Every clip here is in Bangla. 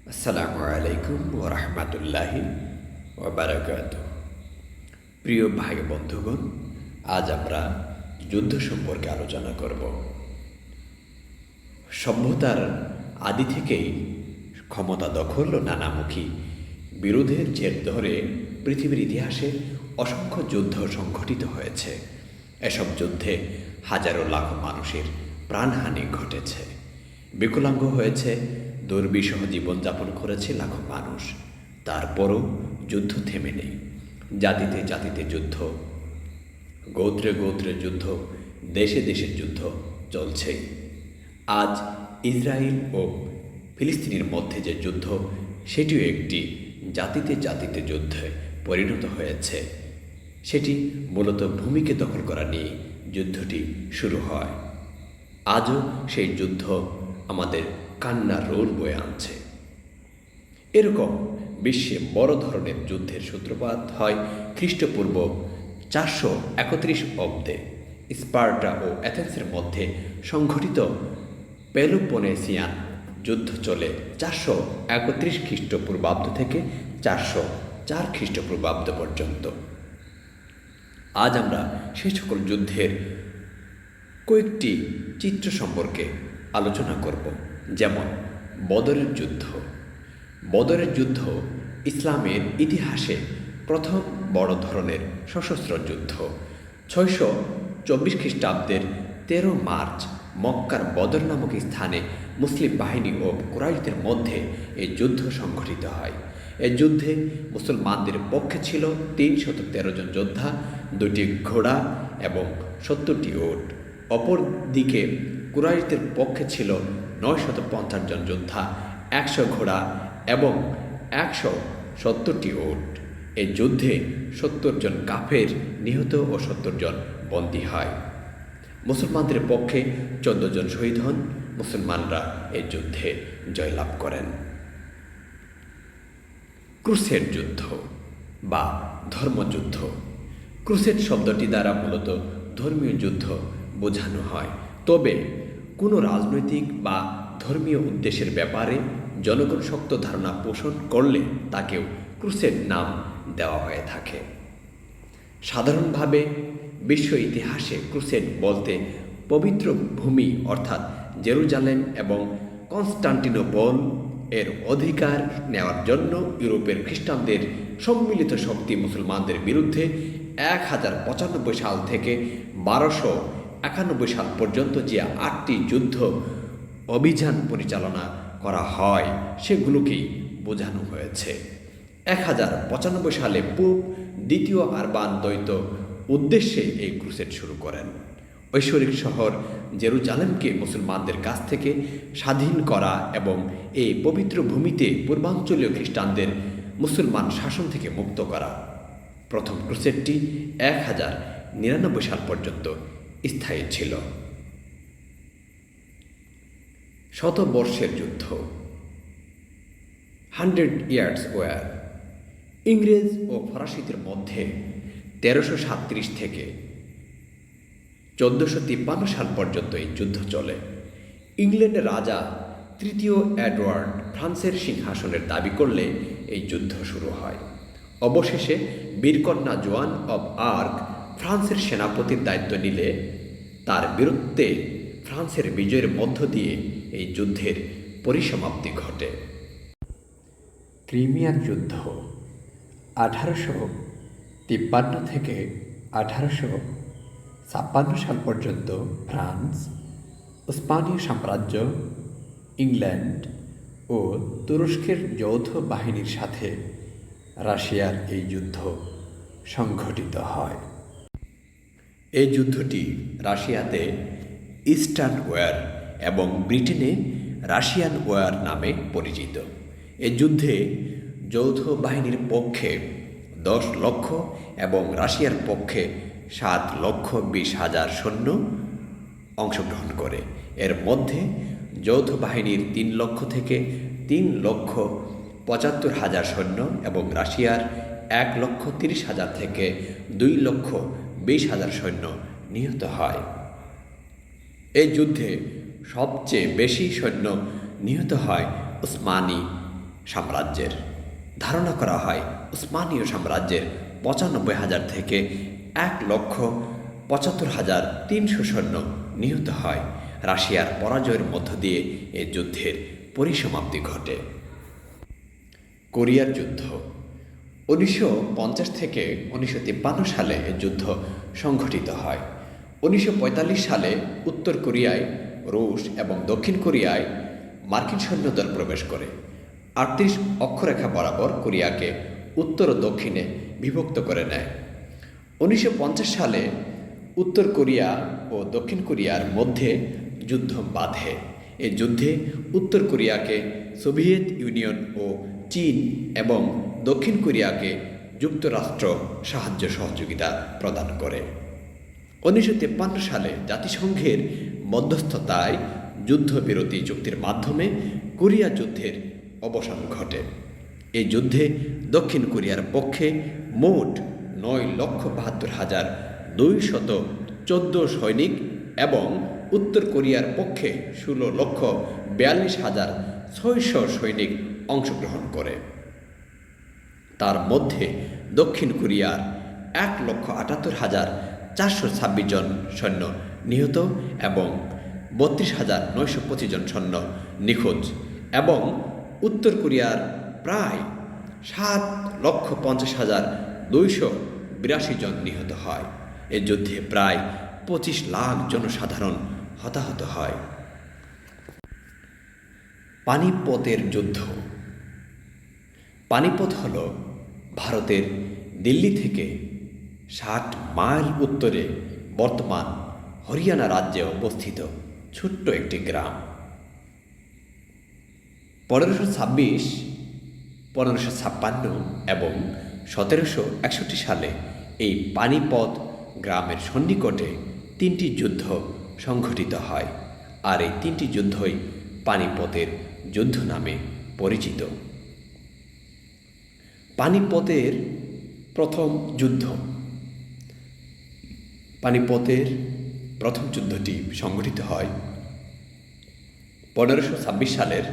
আসসালামু আলাইকুম ওয়া রাহমাতুল্লাহি ওয়া বারাকাতুহু। প্রিয় ভাই বন্ধুগণ, আজ আমরা যুদ্ধ সম্পর্কে আলোচনা করব। সভ্যতার আদি থেকেই ক্ষমতা দখল ও নানামুখী বিরোধের জের ধরে পৃথিবীর ইতিহাসে অসংখ্য যুদ্ধ সংঘটিত হয়েছে। এসব যুদ্ধে হাজারো লাখো মানুষের প্রাণহানি ঘটেছে, বিকলাঙ্গ হয়েছে, দুর্বিষহ জীবনযাপন করেছে লাখো মানুষ। তারপরও যুদ্ধ থেমে নেই। জাতিতে জাতিতে যুদ্ধ, গোত্রে গোত্রে যুদ্ধ, দেশে দেশে যুদ্ধ চলছেই। আজ ইসরায়েল ও ফিলিস্তিনের মধ্যে যে যুদ্ধ, সেটিও একটি জাতিতে জাতিতে যুদ্ধে পরিণত হয়েছে। সেটি মূলত ভূমিকে দখল করা নিয়ে যুদ্ধটি শুরু হয়। আজও সেই যুদ্ধ আমাদের কান্নার রোল বয়ে আনছে। এরকম বিশ্বে বড় ধরনের যুদ্ধের সূত্রপাত হয় খ্রিস্টপূর্ব 431 অব্দে স্পার্টা ও অ্যাথেন্সের মধ্যে সংঘটিত পেলোপনেসিয়ান যুদ্ধ চলে 431 খ্রিস্টপূর্বাব্দ থেকে 404 খ্রিস্টপূর্বাব্দ পর্যন্ত। আজ আমরা সেই সকল যুদ্ধের কয়েকটি চিত্র সম্পর্কে আলোচনা করব। যেমন বদরের যুদ্ধ। বদরের যুদ্ধ ইসলামের ইতিহাসে প্রথম বড় ধরনের সশস্ত্র যুদ্ধ। 624 খ্রিস্টাব্দের 13 মার্চ মক্কার বদর নামক স্থানে মুসলিম বাহিনী ও কুরাইশদের মধ্যে এই যুদ্ধ সংঘটিত হয়। এই যুদ্ধে মুসলমানদের পক্ষে ছিল 313 জন যোদ্ধা, 2টি ঘোড়া এবং 70টি উট। অপরদিকে কুরাইশদের পক্ষে ছিল 950 জন যোদ্ধা, 100 ঘোড়া এবং 170টি উট। এই যুদ্ধে 70 জন কাফের নিহত ও 70 জন বন্দী হয়। মুসলমানদের পক্ষে 14 জন শহীদ হন। মুসলমানরা এই যুদ্ধে জয়লাভ করেন। ক্রুসেড যুদ্ধ বা ধর্মযুদ্ধ। ক্রুসেড শব্দটি দ্বারা মূলত ধর্মীয় যুদ্ধ বোঝানো হয়, তবে কোনো রাজনৈতিক বা ধর্মীয় উদ্দেশ্যের ব্যাপারে জনগণ শক্ত ধারণা পোষণ করলে তাকেও ক্রুসেড নাম দেওয়া হয়ে থাকে। সাধারণভাবে বিশ্ব ইতিহাসে ক্রুসেড বলতে পবিত্র ভূমি অর্থাৎ জেরুজালেম এবং কনস্টান্টিনোপল এর অধিকার নেওয়ার জন্য ইউরোপের খ্রিস্টানদের সম্মিলিত শক্তি মুসলমানদের বিরুদ্ধে 1095 সাল থেকে 1291 সাল পর্যন্ত যে 8টি যুদ্ধ অভিযান পরিচালনা করা হয় সেগুলোকেই বোঝানো হয়েছে। 1095 সালে পোপ দ্বিতীয় আরবান দ্বৈত উদ্দেশ্যে এই ক্রুসেড শুরু করেন। ঐশ্বরিক শহর জেরুজালেমকে মুসলমানদের কাছ থেকে স্বাধীন করা এবং এই পবিত্র ভূমিতে পূর্বাঞ্চলীয় খ্রিস্টানদের মুসলমান শাসন থেকে মুক্ত করা। প্রথম ক্রুসেডটি 1099 সাল পর্যন্ত স্থায়ী ছিল। শতবর্ষের যুদ্ধ, 100 ইয়ার্স ওয়ার। ইংরেজ ও ফরাসিদের মধ্যে 1337 থেকে 1453 সাল পর্যন্ত এই যুদ্ধ চলে। ইংল্যান্ডের রাজা তৃতীয় এডওয়ার্ড ফ্রান্সের সিংহাসনের দাবি করলে এই যুদ্ধ শুরু হয়। অবশেষে বীরকন্যা জোয়ান অব আর্ক ফ্রান্সের সেনাপতির দায়িত্ব নিলে তার বীরত্বে ফ্রান্সের বিজয়ের মধ্য দিয়ে এই যুদ্ধের পরিসমাপ্তি ঘটে। ক্রিমিয়ার যুদ্ধ 1853 থেকে 1856 সাল পর্যন্ত ফ্রান্স, স্পানীয় সাম্রাজ্য, ইংল্যান্ড ও তুরস্কের যৌথ বাহিনীর সাথে রাশিয়ার এই যুদ্ধ সংঘটিত হয়। এই যুদ্ধটি রাশিয়াতে ইস্টার্ন ওয়ার এবং ব্রিটেনে রাশিয়ান ওয়ার নামে পরিচিত। এই যুদ্ধে যৌথ বাহিনীর পক্ষে 10 লক্ষ এবং রাশিয়ার পক্ষে 7,20,000 সৈন্য অংশগ্রহণ করে। এর মধ্যে যৌথ বাহিনীর 3 লক্ষ থেকে 3,75,000 সৈন্য এবং রাশিয়ার 1,30,000 থেকে 2,20,000 সৈন্য নিহত হয়। এই যুদ্ধে সবচেয়ে বেশি সৈন্য নিহত হয় উসমানী সাম্রাজ্যের। ধারণা করা হয় উসমানীয় সাম্রাজ্যের ৯৫,০০০ থেকে ১,৭৫,৩০০ সৈন্য নিহত হয়। রাশিয়ার পরাজয়ের মধ্য দিয়ে এ যুদ্ধের পরিসমাপ্তি ঘটে। কোরিয়ার যুদ্ধ ১৯৫০ থেকে ১৯৫৩ সালে এ যুদ্ধ সংঘটিত হয়। ১৯৪৫ সালে উত্তর কোরিয়ায় রুশ এবং দক্ষিণ কোরিয়ায় মার্কিন সৈন্যদল প্রবেশ করে ৩৮ অক্ষরেখা বরাবর কোরিয়াকে উত্তর ও দক্ষিণে বিভক্ত করে নেয়। ১৯৫০ সালে উত্তর কোরিয়া ও দক্ষিণ কোরিয়ার মধ্যে যুদ্ধ বাধে। এই যুদ্ধে উত্তর কোরিয়াকে সোভিয়েত ইউনিয়ন ও চীন এবং দক্ষিণ কোরিয়াকে যুক্তরাষ্ট্র সাহায্য সহযোগিতা প্রদান করে। ১৯৫৩ সালে জাতিসংঘের মধ্যস্থতায় যুদ্ধবিরতি চুক্তির মাধ্যমে কোরিয়া যুদ্ধের অবসান ঘটে। এই যুদ্ধে দক্ষিণ কোরিয়ার পক্ষে মোট ৯,৭২,২১৪ সৈনিক এবং উত্তর কোরিয়ার পক্ষে ১৬,৪২,৬০০ সৈনিক অংশগ্রহণ করে। তার মধ্যে দক্ষিণ কোরিয়ার ১,৭৮,৪২৬ জন সৈন্য নিহত এবং ৩২,৯২৫ জন সৈন্য নিখোঁজ এবং উত্তর কোরিয়ার প্রায় ৭,৫০,২৮২ জন নিহত হয়। এ যুদ্ধে প্রায় ২৫ লাখ জনসাধারণ হতাহত হয়। পানিপতের যুদ্ধ। পানিপত হল ভারতের দিল্লি থেকে ৬০ মাইল উত্তরে বর্তমান হরিয়ানা রাজ্যে অবস্থিত ছোট্ট একটি গ্রাম। ১৫২৬, ১৫৫৬ এবং ১৭৬১ সালে এই পানিপত গ্রামের সন্নিকটে ৩টি যুদ্ধ সংঘটিত হয়, আর এই ৩টি যুদ্ধই পানিপতের যুদ্ধ নামে পরিচিত। পানিপতের প্রথম যুদ্ধ। পানিপতের প্রথম যুদ্ধটি সংঘটিত হয় ১৫২৬ সালের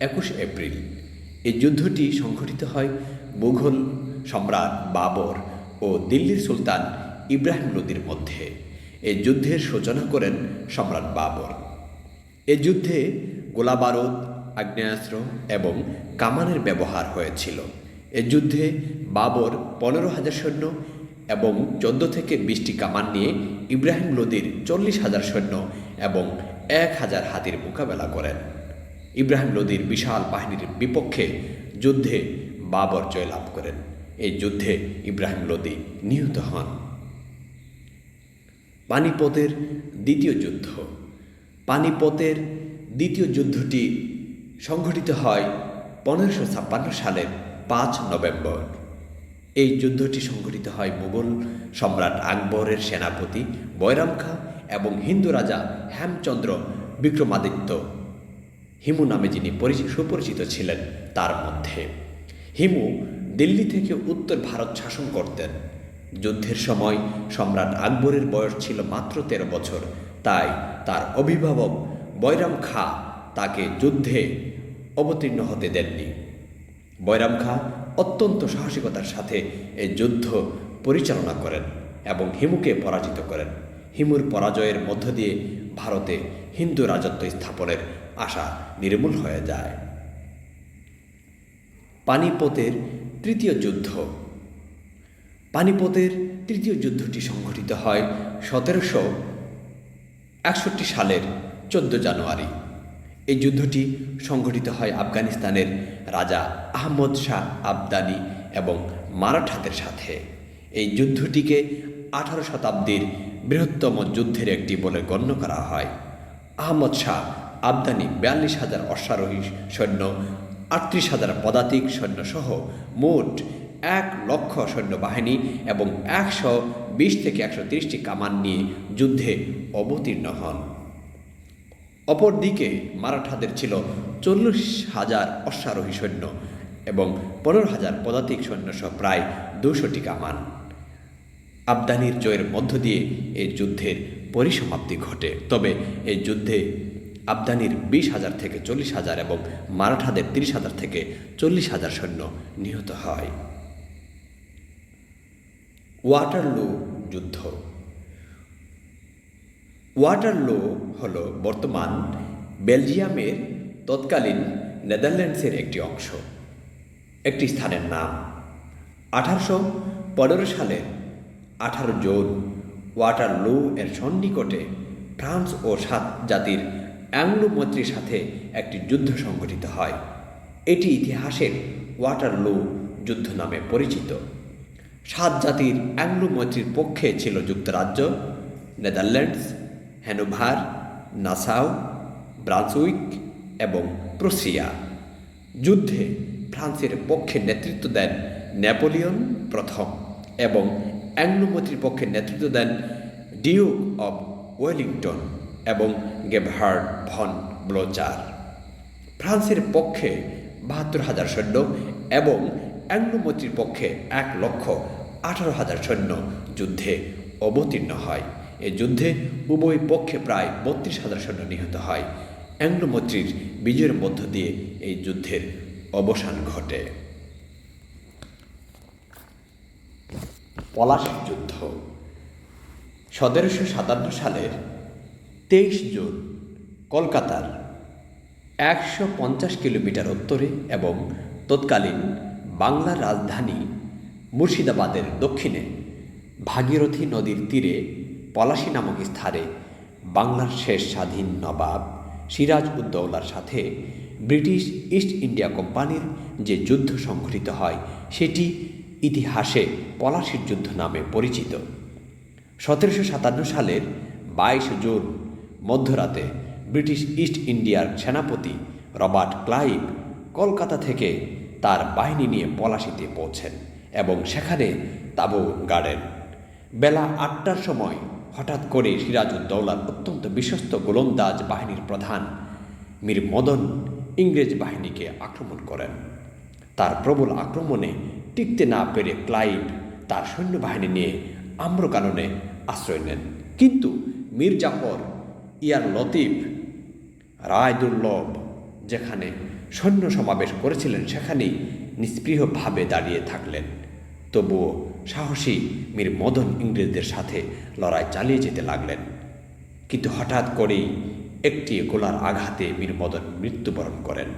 ২১ এপ্রিল। এই যুদ্ধটি সংঘটিত হয় মুঘল সম্রাট বাবর ও দিল্লির সুলতান ইব্রাহিম লোদির মধ্যে। এই যুদ্ধের সূচনা করেন সম্রাট বাবর। এ যুদ্ধে গোলাবারুদ, আগ্নেয়াস্ত্র এবং কামানের ব্যবহার হয়েছিল। এ যুদ্ধে বাবর ১৫,০০০ সৈন্য এবং ১৪ থেকে ২০টি কামান নিয়ে ইব্রাহিম লোদির ৪০,০০০ সৈন্য এবং ১,০০০ হাতির মোকাবেলা করেন। ইব্রাহিম লোদির বিশাল বাহিনীর বিপক্ষে যুদ্ধে বাবর জয়লাভ করেন। এই যুদ্ধে ইব্রাহিম লোদি নিহত হন। পানিপতের দ্বিতীয় যুদ্ধ। পানিপতের দ্বিতীয় যুদ্ধটি সংঘটিত হয় ১৫৫৬ সালের ৫ নভেম্বর। এই যুদ্ধটি সংঘটিত হয় মুঘল সম্রাট আকবরের সেনাপতি বৈরাম খাঁ এবং হিন্দু রাজা হেমচন্দ্র বিক্রমাদিত্য হিমু নামে যিনি সুপরিচিত ছিলেন তার মধ্যে। হিমু দিল্লি থেকে উত্তর ভারত শাসন করতেন। যুদ্ধের সময় সম্রাট আকবরের বয়স ছিল মাত্র ১৩ বছর, তাই তার অভিভাবক বৈরাম খাঁ তাকে যুদ্ধে অবতীর্ণ হতে দেননি। বৈরাম খাঁ অত্যন্ত সাহসিকতার সাথে এই যুদ্ধ পরিচালনা করেন এবং হিমুকে পরাজিত করেন। হিমুর পরাজয়ের মধ্য দিয়ে ভারতে হিন্দু রাজত্ব স্থাপনের আশা নির্মূল হয়ে যায়। পানিপতের তৃতীয় যুদ্ধ। পানিপতের তৃতীয় যুদ্ধটি সংঘটিত হয় ১৭৬১ সালের ১৪ জানুয়ারি। এই যুদ্ধটি সংঘটিত হয় আফগানিস্তানের রাজা আহমদ শাহ আবদানি এবং মারাঠাদের সাথে। এই যুদ্ধটিকে ১৮ শতাব্দীর বৃহত্তম যুদ্ধের একটি বলে গণ্য করা হয়। আহমদ শাহ আবদানি ৪২,০০০ অশ্বারোহী সৈন্য, ৩৮,০০০ পদাতিক সৈন্য সহ মোট ১,০০,০০০ সৈন্যবাহিনী এবং ১২০ থেকে ১৩০টি কামান নিয়ে যুদ্ধে অবতীর্ণ হন। অপরদিকে মারাঠাদের ছিল ৪০,০০০ অশ্বারোহী সৈন্য এবং ১৫,০০০ পদাতিক সৈন্য সহ প্রায় ২০০টি কামান। আবদানির জয়ের মধ্য দিয়ে এই যুদ্ধের পরিসমাপ্তি ঘটে। তবে এই যুদ্ধে আফগানির 20,000 থেকে 40,000 এবং মারাঠাদের 30,000 থেকে 40,000 সৈন্য নিহত হয়। ওয়াটারলু যুদ্ধ। ওয়াটারলু হল বর্তমান বেলজিয়ামের তৎকালীন নেদারল্যান্ডসের একটি অংশ, একটি স্থানের নাম। 1815 সালের 18 জুন ওয়াটারলু এর সন্নিকটে ফ্রান্স ও 7 জাতির অ্যাংলো মৈত্রীর সাথে একটি যুদ্ধ সংঘটিত হয়। এটি ইতিহাসের ওয়াটারলু যুদ্ধ নামে পরিচিত। 7 জাতির অ্যাংলো মৈত্রীর পক্ষে ছিল যুক্তরাজ্য, নেদারল্যান্ডস, হ্যানোভার, নাসাউ, ব্রান্সউইক এবং প্রুসিয়া। যুদ্ধে ফ্রান্সের পক্ষে নেতৃত্ব দেন নেপোলিয়ন প্রথম এবং অ্যাংলো মৈত্রীর পক্ষে নেতৃত্ব দেন ডিউক অব ওয়েলিংটন এবং গেবহার্ড ভন ব্লোচার। ফ্রান্সের পক্ষে 72,000 সৈন্য এবং অ্যাংলো মৈত্রীর পক্ষে 1,18,000 সৈন্য যুদ্ধে অবতীর্ণ হয়। এ যুদ্ধে উভয় পক্ষে প্রায় 32,000 সৈন্য নিহত হয়। অ্যাংলো মৈত্রীর বিজয়ের মধ্য দিয়ে এই যুদ্ধের অবসান ঘটে। পলাশীর যুদ্ধ। 1757 সালের 23 জুন কলকাতার 150 কিলোমিটার উত্তরে এবং তৎকালীন বাংলার রাজধানী মুর্শিদাবাদের দক্ষিণে ভাগীরথী নদীর তীরে পলাশী নামক স্থানে বাংলার শেষ স্বাধীন নবাব সিরাজ উদ্দৌলার সাথে ব্রিটিশ ইস্ট ইন্ডিয়া কোম্পানির যে যুদ্ধ সংঘটিত হয় সেটি ইতিহাসে পলাশীর যুদ্ধ নামে পরিচিত। 1757 সালের 22 জুন মধ্যরাতে ব্রিটিশ ইস্ট ইন্ডিয়ার সেনাপতি রবার্ট ক্লাইভ কলকাতা থেকে তার বাহিনী নিয়ে পলাশীতে পৌঁছেন এবং সেখানে তাঁবু গাড়েন। বেলা 8টার সময় হঠাৎ করে সিরাজউদ্দৌলার অত্যন্ত বিশ্বস্ত গোলন্দাজ বাহিনীর প্রধান মীর মদন ইংরেজ বাহিনীকে আক্রমণ করেন। তার প্রবল আক্রমণে টিকতে না পেরে ক্লাইভ তার সৈন্যবাহিনী নিয়ে আম্রকাননে আশ্রয় নেন, কিন্তু মীর জাফর, ইয়ার লতিফ, রায়দুর্লভ যেখানে সৈন্য সমাবেশ করেছিলেন সেখানেই নিস্পৃহভাবে দাঁড়িয়ে থাকলেন। তবুও সাহসী মীর মদন ইংরেজদের সাথে লড়াই চালিয়ে যেতে লাগলেন, কিন্তু হঠাৎ করেই একটি গোলার আঘাতে মীর মদন মৃত্যুবরণ করেন।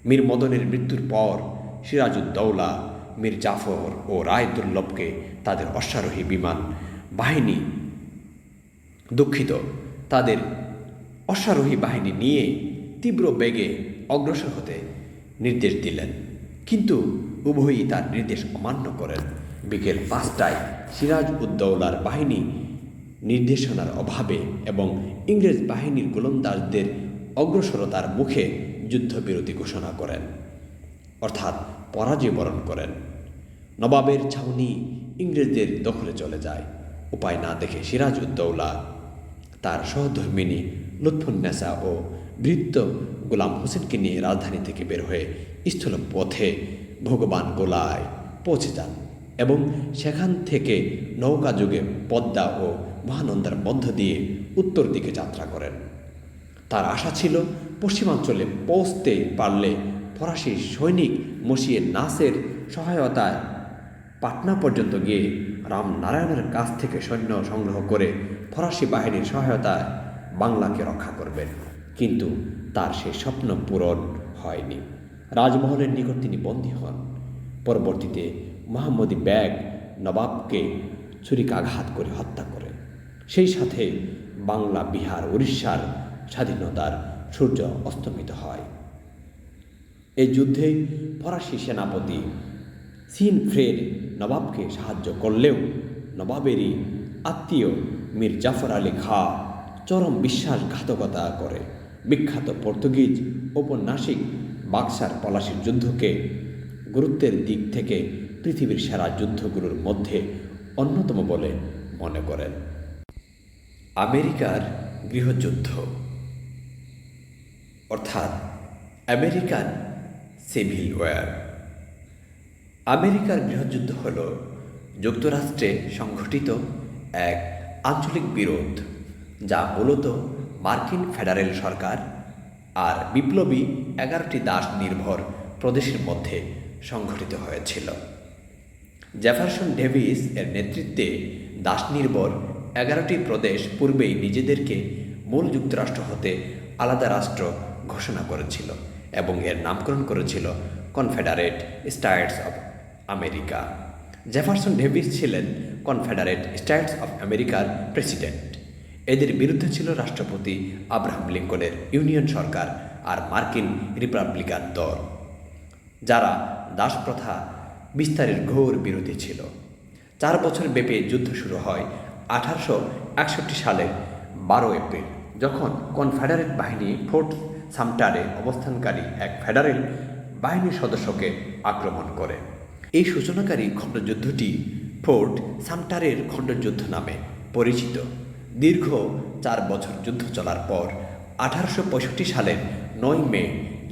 মীর মদনের মৃত্যুর পর সিরাজউদ্দৌলা মীর জাফর ও রায়দুর্লভকে তাদের অশ্বারোহী বিমান বাহিনী তাদের অশ্বারোহী বাহিনী নিয়ে তীব্র বেগে অগ্রসর হতে নির্দেশ দিলেন, কিন্তু উভয়ই তার নির্দেশ অমান্য করেন। বিকেল 5টায় সিরাজউদ্দৌলার বাহিনী নির্দেশনার অভাবে এবং ইংরেজ বাহিনীর গোলন্দাজদের অগ্রসরতার মুখে যুদ্ধবিরতি ঘোষণা করেন, অর্থাৎ পরাজয় বরণ করেন। নবাবের ছাউনি ইংরেজদের দখলে চলে যায়। উপায় না দেখে সিরাজউদ্দৌলা তার সহধর্মিণী লুৎফুন্নেসা ও বৃদ্ধ গোলাম হোসেনকে নিয়ে রাজধানী থেকে বের হয়ে স্থল পথে ভগবান গোলায় পৌঁছে যান এবং সেখান থেকে নৌকা যুগে পদ্মা ও মহানন্দার মধ্য দিয়ে উত্তর দিকে যাত্রা করেন। তার আশা ছিল পশ্চিমাঞ্চলে পৌঁছতে পারলে ফরাসি সৈনিক মসিয়ে নাসের সহায়তায় পাটনা পর্যন্ত গিয়ে রামনারায়ণের কাছ থেকে সৈন্য সংগ্রহ করে ফরাসি বাহিনীর সহায়তায় বাংলাকে রক্ষা করবেন, কিন্তু তার সেই স্বপ্ন পূরণ হয়নি। রাজমহলের নিকট তিনি বন্দী হন। পরবর্তীতে মোহাম্মদী বেগ নবাবকে ছুরিকাঘাত করে হত্যা করে। সেই সাথে বাংলা, বিহার, উড়িষ্যার স্বাধীনতার সূর্য অস্তমিত হয়। এই যুদ্ধে ফরাসি সেনাপতি সিনফ্রেড নবাবকে সাহায্য করলেও নবাবেরই আত্মীয় মীর জাফর আলী খাঁ চরম বিশ্বাসঘাতকতা করে। বিখ্যাত পর্তুগিজ ঔপন্যাসিক বাক্সার পলাশীর যুদ্ধকে গুরুত্বের দিক থেকে পৃথিবীর সেরা যুদ্ধগুলোর মধ্যে অন্যতম বলে মনে করেন। আমেরিকার গৃহযুদ্ধ অর্থাৎ আমেরিকান সিভিল ওয়ার। আমেরিকার গৃহযুদ্ধ হল যুক্তরাষ্ট্রে সংঘটিত এক আঞ্চলিক বিরোধ, যা মূলত মার্কিন ফেডারেল সরকার আর বিপ্লবী 11টি দাস নির্ভর প্রদেশের মধ্যে সংঘটিত হয়েছিল। জেফারসন ডেভিস এর নেতৃত্বে দাস নির্ভর 11টি প্রদেশ পূর্বেই নিজেদেরকে মূল যুক্তরাষ্ট্র হতে আলাদা রাষ্ট্র ঘোষণা করেছিল এবং এর নামকরণ করেছিল Confederate States of America. Jefferson Davis ছিলেন কনফেডারেট স্টেটস অব আমেরিকার প্রেসিডেন্ট। এদের বিরুদ্ধে ছিল রাষ্ট্রপতি আব্রাহাম লিঙ্কনের ইউনিয়ন সরকার আর মার্কিন রিপাবলিকান দল, যারা দাসপ্রথা বিস্তারের ঘোর বিরোধী ছিল। 4 বছর ব্যাপী যুদ্ধ শুরু হয় 1861 সালের 12 এপ্রিল, যখন কনফেডারেট বাহিনী ফোর্ট সামটারে অবস্থানকারী এক ফেডারেল বাহিনীর সদস্যকে আক্রমণ করে। এই সূচনাকারী খণ্ডযুদ্ধটি ফোর্ট সামটারের খণ্ডযুদ্ধ নামে পরিচিত। দীর্ঘ 4 বছর যুদ্ধ চলার পর 1865 সালের 9 মে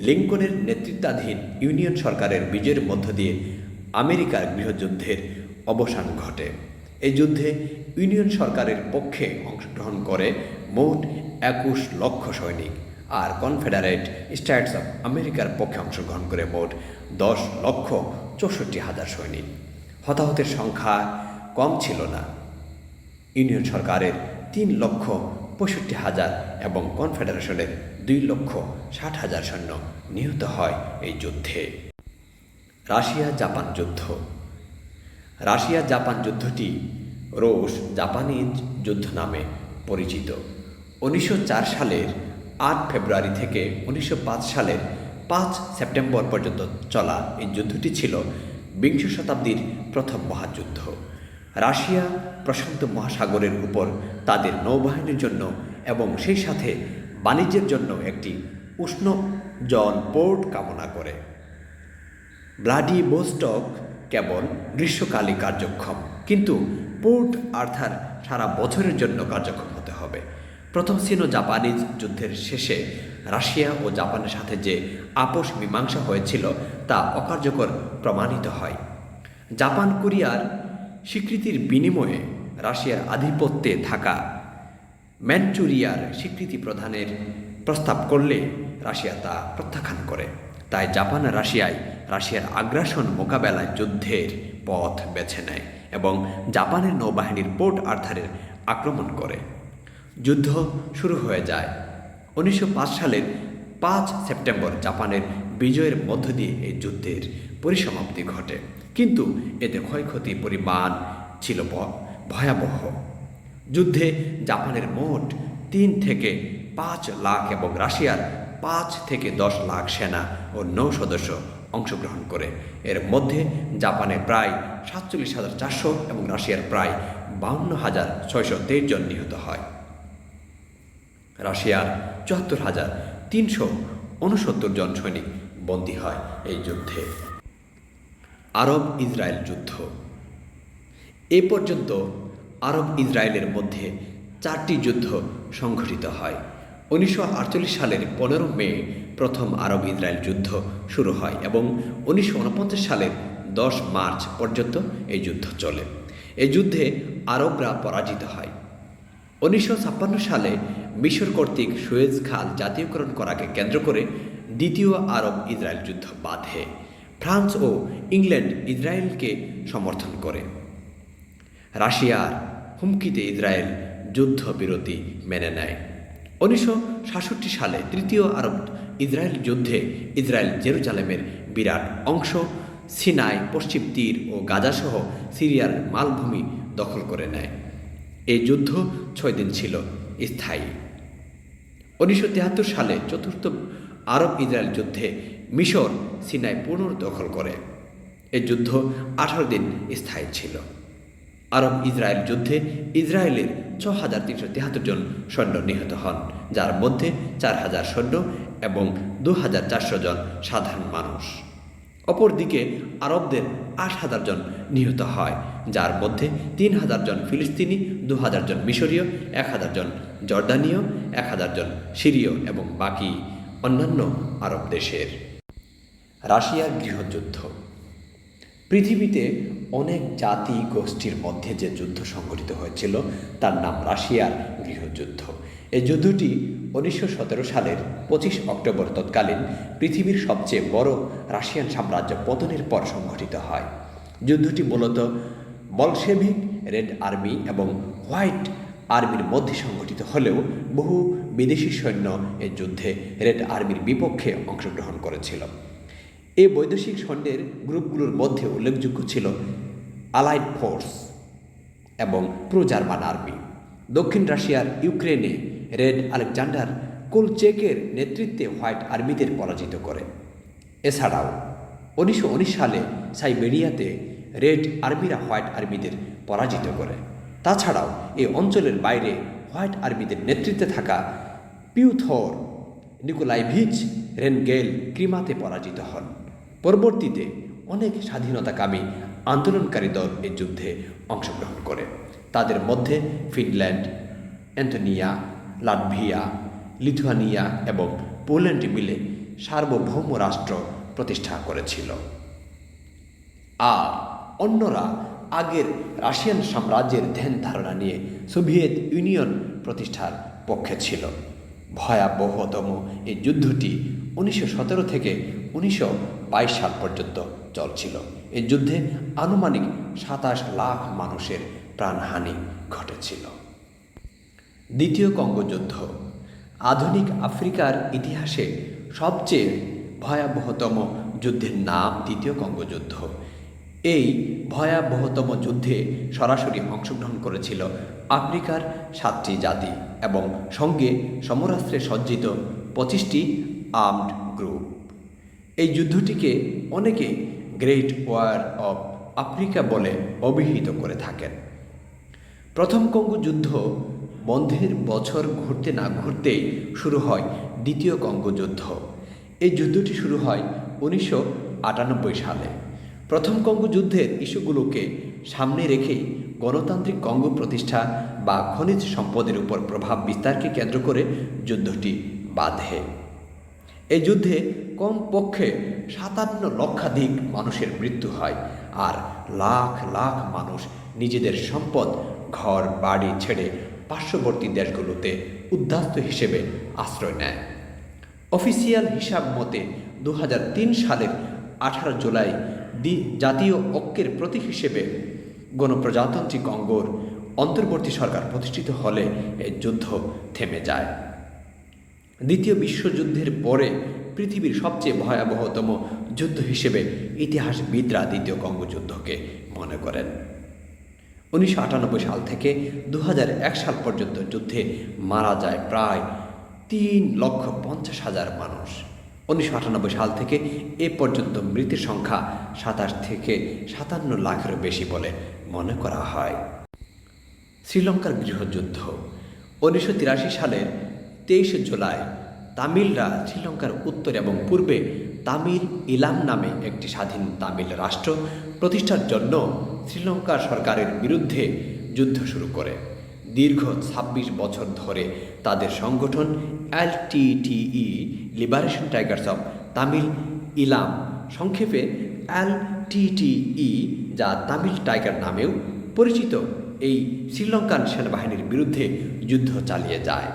লিঙ্কনের নেতৃত্বাধীন ইউনিয়ন সরকারের বিজয়ের মধ্য দিয়ে আমেরিকার গৃহযুদ্ধের অবসান ঘটে। এই যুদ্ধে ইউনিয়ন সরকারের পক্ষে অংশগ্রহণ করে মোট 21 লক্ষ সৈনিক আর কনফেডারেট স্টেটস অব আমেরিকার পক্ষে অংশগ্রহণ করে মোট 10,64,000 সৈনিক। হতাহতের সংখ্যা কম ছিল না। ইউনিয়ন সরকারের 3,65,000 এবং কনফেডারেশনের 2,60,000 সৈন্য নিহত হয় এই যুদ্ধে। রাশিয়া জাপান যুদ্ধ। রাশিয়া জাপান যুদ্ধটি রুশ জাপানিজ যুদ্ধ নামে পরিচিত। 1904 সালের 8 ফেব্রুয়ারি থেকে 1905 সালের 5 সেপ্টেম্বর পর্যন্ত চলা এই যুদ্ধটি ছিল বিংশ শতাব্দীর প্রথম মহাযুদ্ধ। রাশিয়া প্রশান্ত মহাসাগরের উপর তাদের নৌবাহিনীর জন্য এবং সেই সাথে বাণিজ্যের জন্য একটি উষ্ণ জল পোর্ট কামনা করে। ভ্লাদিভস্টক কেবল গ্রীষ্মকালে কার্যক্ষম, কিন্তু পোর্ট আর্থার সারা বছরের জন্য কার্যক্ষম হতে হবে। প্রথম সিনো জাপানিজ যুদ্ধের শেষে রাশিয়া ও জাপানের সাথে যে আপোষ মীমাংসা হয়েছিল তা অকার্যকর প্রমাণিত হয়। জাপান কোরিয়ার স্বীকৃতির বিনিময়ে রাশিয়ার আধিপত্যে থাকা ম্যানচুরিয়ার স্বীকৃতি প্রদানের প্রস্তাব করলে রাশিয়া তা প্রত্যাখ্যান করে। তাই জাপান রাশিয়ার আগ্রাসন মোকাবেলায় যুদ্ধের পথ বেছে নেয় এবং জাপানের নৌবাহিনীর পোর্ট আর্থারের আক্রমণ করে। যুদ্ধ শুরু হয়ে যায়। 1905 সালের 5 সেপ্টেম্বর জাপানের বিজয়ের মধ্য দিয়ে এই যুদ্ধের পরিসমাপ্তি ঘটে, কিন্তু এতে ক্ষয়ক্ষতির পরিমাণ ছিল ভয়াবহ। যুদ্ধে জাপানের মোট 3 থেকে 5 লাখ এবং রাশিয়ার 5 থেকে 10 লাখ সেনা ও নৌ সদস্য অংশগ্রহণ করে। এর মধ্যে জাপানের প্রায় 47,400 এবং রাশিয়ার প্রায় 52,623 জন নিহত হয়। রাশিয়ার 74,369 জন সৈনিক বন্দী হয় এই যুদ্ধে। আরব ইসরায়েল যুদ্ধ। এ পর্যন্ত আরব ইসরায়েলের মধ্যে 4টি যুদ্ধ সংঘটিত হয়। 1948 সালের 15 মে প্রথম আরব ইসরায়েল যুদ্ধ শুরু হয় এবং 1949 সালের 10 মার্চ পর্যন্ত এই যুদ্ধ চলে। এই যুদ্ধে আরবরা পরাজিত হয়। 1956 সালে মিশর কর্তৃক সুয়েজ খাল জাতীয়করণ করাকে কেন্দ্র করে দ্বিতীয় আরব ইসরায়েল যুদ্ধ বাধে। ফ্রান্স ও ইংল্যান্ড ইসরায়েলকে সমর্থন করে। রাশিয়ার হুমকিতে ইসরায়েল যুদ্ধবিরতি মেনে নেয়। 1967 সালে তৃতীয় আরব ইসরায়েল যুদ্ধে ইসরায়েল জেরুজালেমের বিরাট অংশ, সিনাই, পশ্চিম তীর ও গাজাসহ সিরিয়ার মালভূমি দখল করে নেয়। এই যুদ্ধ 6 দিন ছিল স্থায়ী। 1973 সালে চতুর্থ আরব ইসরায়েল যুদ্ধে মিশর সিনাই পুনর্দখল করে। এই যুদ্ধ 18 দিন স্থায়ী ছিল। আরব ইসরায়েল যুদ্ধে ইসরায়েলের 6,373 জন সৈন্য নিহত হন, যার মধ্যে 4,000 সৈন্য এবং 2,400 জন সাধারণ মানুষ। অপরদিকে আরবদের 8,000 জন নিহত হয়, যার মধ্যে 3,000 জন ফিলিস্তিনি, 2,000 জন মিশরীয়, 1,000 জন জর্দানীয়, 1,000 জন সিরীয় এবং বাকি অন্যান্য আরব দেশের। রাশিয়ার গৃহযুদ্ধ। পৃথিবীতে অনেক জাতি গোষ্ঠীর মধ্যে যে যুদ্ধ সংঘটিত হয়েছিল তার নাম রাশিয়ার গৃহযুদ্ধ। এই যুদ্ধটি 1917 সালের 25 অক্টোবর তৎকালীন পৃথিবীর সবচেয়ে বড় রাশিয়ান সাম্রাজ্য পতনের পর সংঘটিত হয়। যুদ্ধটি মূলত বলশেভিক রেড আর্মি এবং হোয়াইট আর্মির মধ্যে সংঘটিত হলেও বহু বিদেশি সৈন্য এই যুদ্ধে রেড আর্মির বিপক্ষে অংশগ্রহণ করেছিল। এই বৈদেশিক সৈন্যের গ্রুপগুলোর মধ্যে উল্লেখযোগ্য ছিল আলাইড ফোর্স এবং প্রো জার্মান আর্মি। দক্ষিণ রাশিয়ার ইউক্রেনে রেড আলেকজান্ডার কোলচেকের নেতৃত্বে হোয়াইট আর্মিদের পরাজিত করে। এছাড়াও 1919 সালে সাইবেরিয়াতে রেড আর্মিরা হোয়াইট আর্মিদের পরাজিত করে। তাছাড়াও এই অঞ্চলের বাইরে হোয়াইট আর্মিদের নেতৃত্বে থাকা পিউথর নিকোলাইভিচ রেনগেল ক্রিমাতে পরাজিত হন। পরবর্তীতে অনেক স্বাধীনতাকামী আন্দোলনকারী দল এই যুদ্ধে অংশগ্রহণ করে। তাদের মধ্যে ফিনল্যান্ড, অ্যান্টোনিয়া, লাটভিয়া, লিথুয়ানিয়া এবং পোল্যান্ড মিলে সার্বভৌম রাষ্ট্র প্রতিষ্ঠা করেছিল। আর অন্যরা আগের রাশিয়ান সাম্রাজ্যের ধ্যান ধারণা নিয়ে সোভিয়েত ইউনিয়ন প্রতিষ্ঠার পক্ষে ছিল। ভয়াবহতম এই যুদ্ধটি 1917 থেকে 1922 সাল পর্যন্ত চলছিল। এই যুদ্ধে আনুমানিক 27 লাখ মানুষের প্রাণহানি ঘটেছিল। দ্বিতীয় কঙ্গো যুদ্ধ আধুনিক আফ্রিকার ইতিহাসে সবচেয়ে ভয়াবহতম যুদ্ধের নাম দ্বিতীয় কঙ্গো যুদ্ধ। এই ভয়াবহতম যুদ্ধে সরাসরি অংশগ্রহণ করেছিল আফ্রিকার 7টি জাতি এবং সঙ্গে সমরাস্ত্রে সজ্জিত 25টি আর্মড গ্রুপ। এই যুদ্ধটিকে অনেকে গ্রেট ওয়ার অফ আফ্রিকা বলে অভিহিত করে থাকেন। প্রথম কঙ্গো যুদ্ধ বন্ধের বছর ঘুরতে না ঘুরতেই শুরু হয় দ্বিতীয় কঙ্গো যুদ্ধ। এই যুদ্ধটি শুরু হয় 1998 সালে। প্রথম কঙ্গো যুদ্ধের ইস্যুগুলোকে সামনে রেখেই গণতান্ত্রিক কঙ্গো প্রতিষ্ঠা বা খনিজ সম্পদের উপর প্রভাব বিস্তারকে কেন্দ্র করে যুদ্ধটি বাধে। এই যুদ্ধে কমপক্ষে 57 লক্ষাধিক মানুষের মৃত্যু হয় আর লাখ লাখ মানুষ নিজেদের সম্পদ ঘর বাড়ি ছেড়ে পার্শ্ববর্তী দেশগুলোতে উদ্বাস্তু হিসেবে আশ্রয় নেয়। অফিসিয়াল হিসাব মতে 2003 সালের 18 জুলাই জাতীয় ঐক্যের প্রতীক হিসেবে গণপ্রজাতন্ত্রী কঙ্গোর অন্তর্বর্তী সরকার প্রতিষ্ঠিত হলে এই যুদ্ধ থেমে যায়। দ্বিতীয় বিশ্বযুদ্ধের পরে পৃথিবীর সবচেয়ে ভয়াবহতম যুদ্ধ হিসেবে ইতিহাসবিদরা দ্বিতীয় কঙ্গো যুদ্ধকে মনে করেন। 1998 সাল থেকে 2001 সাল পর্যন্ত যুদ্ধে মারা যায় প্রায় 3,50,000 মানুষ। 1998 সাল থেকে এ পর্যন্ত মৃতের সংখ্যা 27 থেকে 57 লাখেরও বেশি বলে মনে করা হয়। শ্রীলঙ্কার গৃহযুদ্ধ 1983 সালের 23 জুলাই তামিলরা শ্রীলঙ্কার উত্তর এবং পূর্বে তামিল ইলাম নামে একটি স্বাধীন তামিল রাষ্ট্র প্রতিষ্ঠার জন্য শ্রীলঙ্কার সরকারের বিরুদ্ধে যুদ্ধ শুরু করে। দীর্ঘ 26 বছর ধরে তাদের সংগঠন LTTE liberation tigers of Tamil Eelam, সংক্ষেপে LTTE, যা তামিল টাইগার নামেও পরিচিত, এই শ্রীলঙ্কান সেনাবাহিনীর বিরুদ্ধে যুদ্ধ চালিয়ে যায়।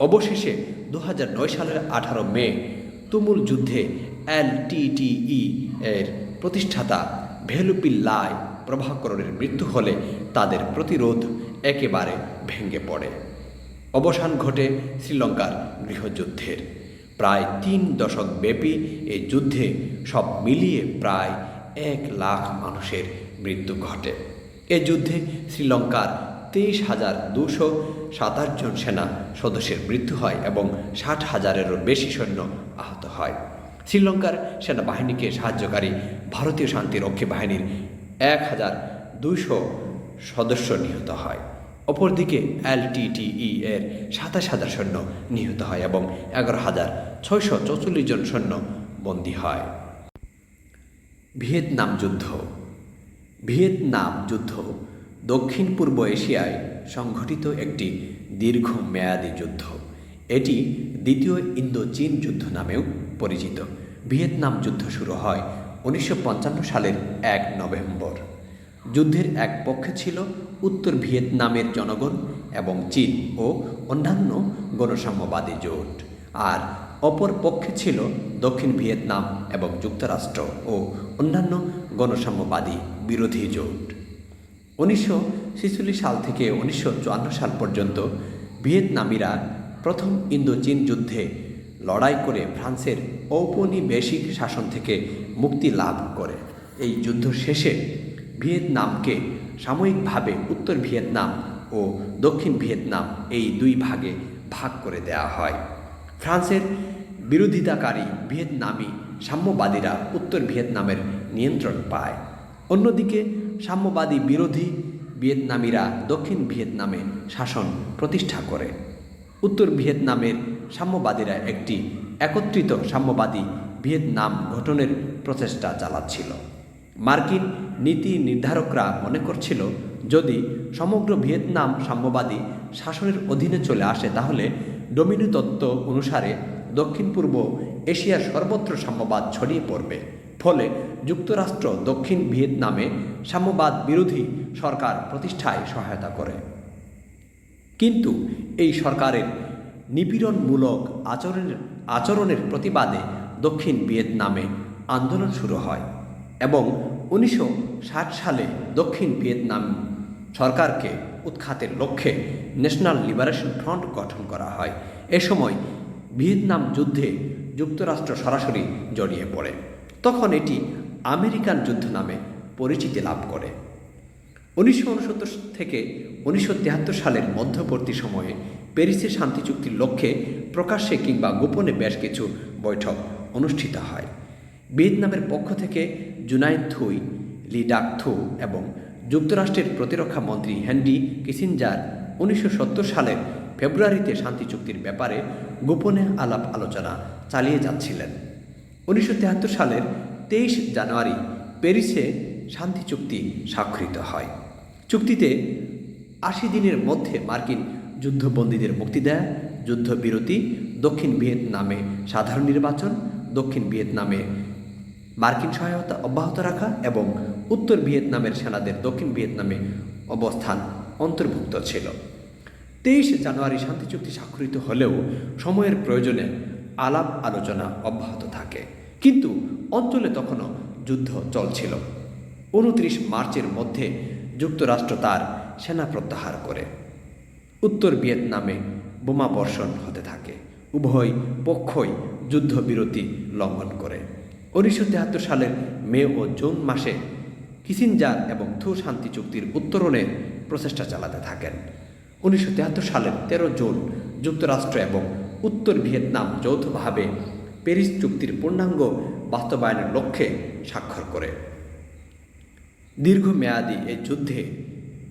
অবশেষে 2009 সালের 18 মে তুমুল যুদ্ধে LTTE এর প্রতিষ্ঠাতা ভেলুপিল্লাই প্রভাকরের মৃত্যু হলে তাদের প্রতিরোধ একেবারে ভেঙে পড়ে। অবসান ঘটে শ্রীলঙ্কার গৃহযুদ্ধের। প্রায় 3 দশক ব্যাপী এই যুদ্ধে সব মিলিয়ে প্রায় 1 লাখ মানুষের মৃত্যু ঘটে। এ যুদ্ধে শ্রীলঙ্কার 23,227 জন সেনা সদস্যের মৃত্যু হয় এবং 60,000-এরও বেশি সৈন্য আহত হয়। শ্রীলঙ্কার সেনাবাহিনীকে সাহায্যকারী ভারতীয় শান্তিরক্ষী বাহিনীর 1,200 সদস্য নিহত হয়। অপরদিকে LTTE এর 27,000 সৈন্য নিহত হয় এবং 11,644 জন সৈন্য বন্দী হয়। ভিয়েতনাম যুদ্ধ দক্ষিণ পূর্ব এশিয়ায় সংঘটিত একটি দীর্ঘমেয়াদী যুদ্ধ। এটি দ্বিতীয় ইন্দো চীন যুদ্ধ নামেও পরিচিত। ভিয়েতনাম যুদ্ধ শুরু হয় 1955 সালের 1 নভেম্বর। যুদ্ধের এক পক্ষে ছিল উত্তর ভিয়েতনামের জনগণ এবং চীন ও অন্যান্য গণসাম্যবাদী জোট, আর অপর পক্ষে ছিল দক্ষিণ ভিয়েতনাম এবং যুক্তরাষ্ট্র ও অন্যান্য গণসাম্যবাদী বিরোধী জোট। 1946 সাল থেকে 1954 সাল পর্যন্ত ভিয়েতনামিরা প্রথম ইন্দো চীন যুদ্ধে লড়াই করে ফ্রান্সের ঔপনিবেশিক শাসন থেকে মুক্তি লাভ করে। এই যুদ্ধ শেষে ভিয়েতনামকে সাময়িকভাবে উত্তর ভিয়েতনাম ও দক্ষিণ ভিয়েতনাম এই দুই ভাগে ভাগ করে দেওয়া হয়। ফ্রান্সের বিরোধিতাকারী ভিয়েতনামি সাম্যবাদীরা উত্তর ভিয়েতনামের নিয়ন্ত্রণ পায়। অন্যদিকে সাম্যবাদী বিরোধী ভিয়েতনামিরা দক্ষিণ ভিয়েতনামে শাসন প্রতিষ্ঠা করে। উত্তর ভিয়েতনামের সাম্যবাদীরা একটি একত্রিত সাম্যবাদী ভিয়েতনাম গঠনের প্রচেষ্টা চালাচ্ছিল। মার্কিন নীতি নির্ধারকরা মনে করছিল, যদি সমগ্র ভিয়েতনাম সাম্যবাদী শাসনের অধীনে চলে আসে তাহলে ডোমিনো তত্ত্ব অনুসারে দক্ষিণ পূর্ব এশিয়ার সর্বত্র সাম্যবাদ ছড়িয়ে পড়বে। ফলে যুক্তরাষ্ট্র দক্ষিণ ভিয়েতনামে সাম্যবাদ বিরোধী সরকার প্রতিষ্ঠায় সহায়তা করে। কিন্তু এই সরকারের নিপীড়নমূলক আচরণের প্রতিবাদে দক্ষিণ ভিয়েতনামে আন্দোলন শুরু হয় এবং 1960 সালে দক্ষিণ ভিয়েতনাম সরকারকে উৎখাতের লক্ষ্যে ন্যাশনাল লিবারেশন ফ্রন্ট গঠন করা হয়। এ সময় ভিয়েতনাম যুদ্ধে যুক্তরাষ্ট্র সরাসরি জড়িয়ে পড়ে। তখন এটি আমেরিকান যুদ্ধ নামে পরিচিতি লাভ করে। 1969 থেকে 1973 সালের মধ্যবর্তী সময়ে প্যারিসে শান্তি চুক্তির লক্ষ্যে প্রকাশ্যে কিংবা গোপনে বেশ কিছু বৈঠক অনুষ্ঠিত হয়। ভিয়েতনামের পক্ষ থেকে জুনায়েদ থুই, লি ডাক থু এবং যুক্তরাষ্ট্রের প্রতিরক্ষা মন্ত্রী হেনরি কিসিঞ্জার 1970 সালের ফেব্রুয়ারিতে শান্তি চুক্তির ব্যাপারে গোপনে আলাপ আলোচনা চালিয়ে যাচ্ছিলেন। 1973 সালের 23 জানুয়ারি প্যারিসে শান্তি চুক্তি স্বাক্ষরিত হয়। চুক্তিতে 80 দিনের মধ্যে মার্কিন যুদ্ধবন্দীদের মুক্তি দেয়া, যুদ্ধবিরতি, দক্ষিণ ভিয়েতনামে সাধারণ নির্বাচন, দক্ষিণ ভিয়েতনামে মার্কিন সহায়তা অব্যাহত রাখা এবং উত্তর ভিয়েতনামের সেনাদের দক্ষিণ ভিয়েতনামে অবস্থান অন্তর্ভুক্ত ছিল। 23 জানুয়ারি শান্তি চুক্তি স্বাক্ষরিত হলেও সময়ের প্রয়োজনে আলাপ আলোচনা অব্যাহত থাকে, কিন্তু অঞ্চলে তখনও যুদ্ধ চলছিল। 29 মার্চের মধ্যে যুক্তরাষ্ট্র তার সেনা প্রত্যাহার করে। উত্তর ভিয়েতনামে বোমা বর্ষণ হতে থাকে। উভয় পক্ষই যুদ্ধবিরতি লঙ্ঘন করে। 1973 সালের মে ও জুন মাসে কিসিঞ্জার এবং থু শান্তি চুক্তির উত্তরণের প্রচেষ্টা চালাতে থাকেন। 1973 সালের 13 জুন যুক্তরাষ্ট্র এবং উত্তর ভিয়েতনাম যৌথভাবে প্যারিস চুক্তির পূর্ণাঙ্গ বাস্তবায়নের লক্ষ্যে স্বাক্ষর করে। দীর্ঘমেয়াদী এই যুদ্ধে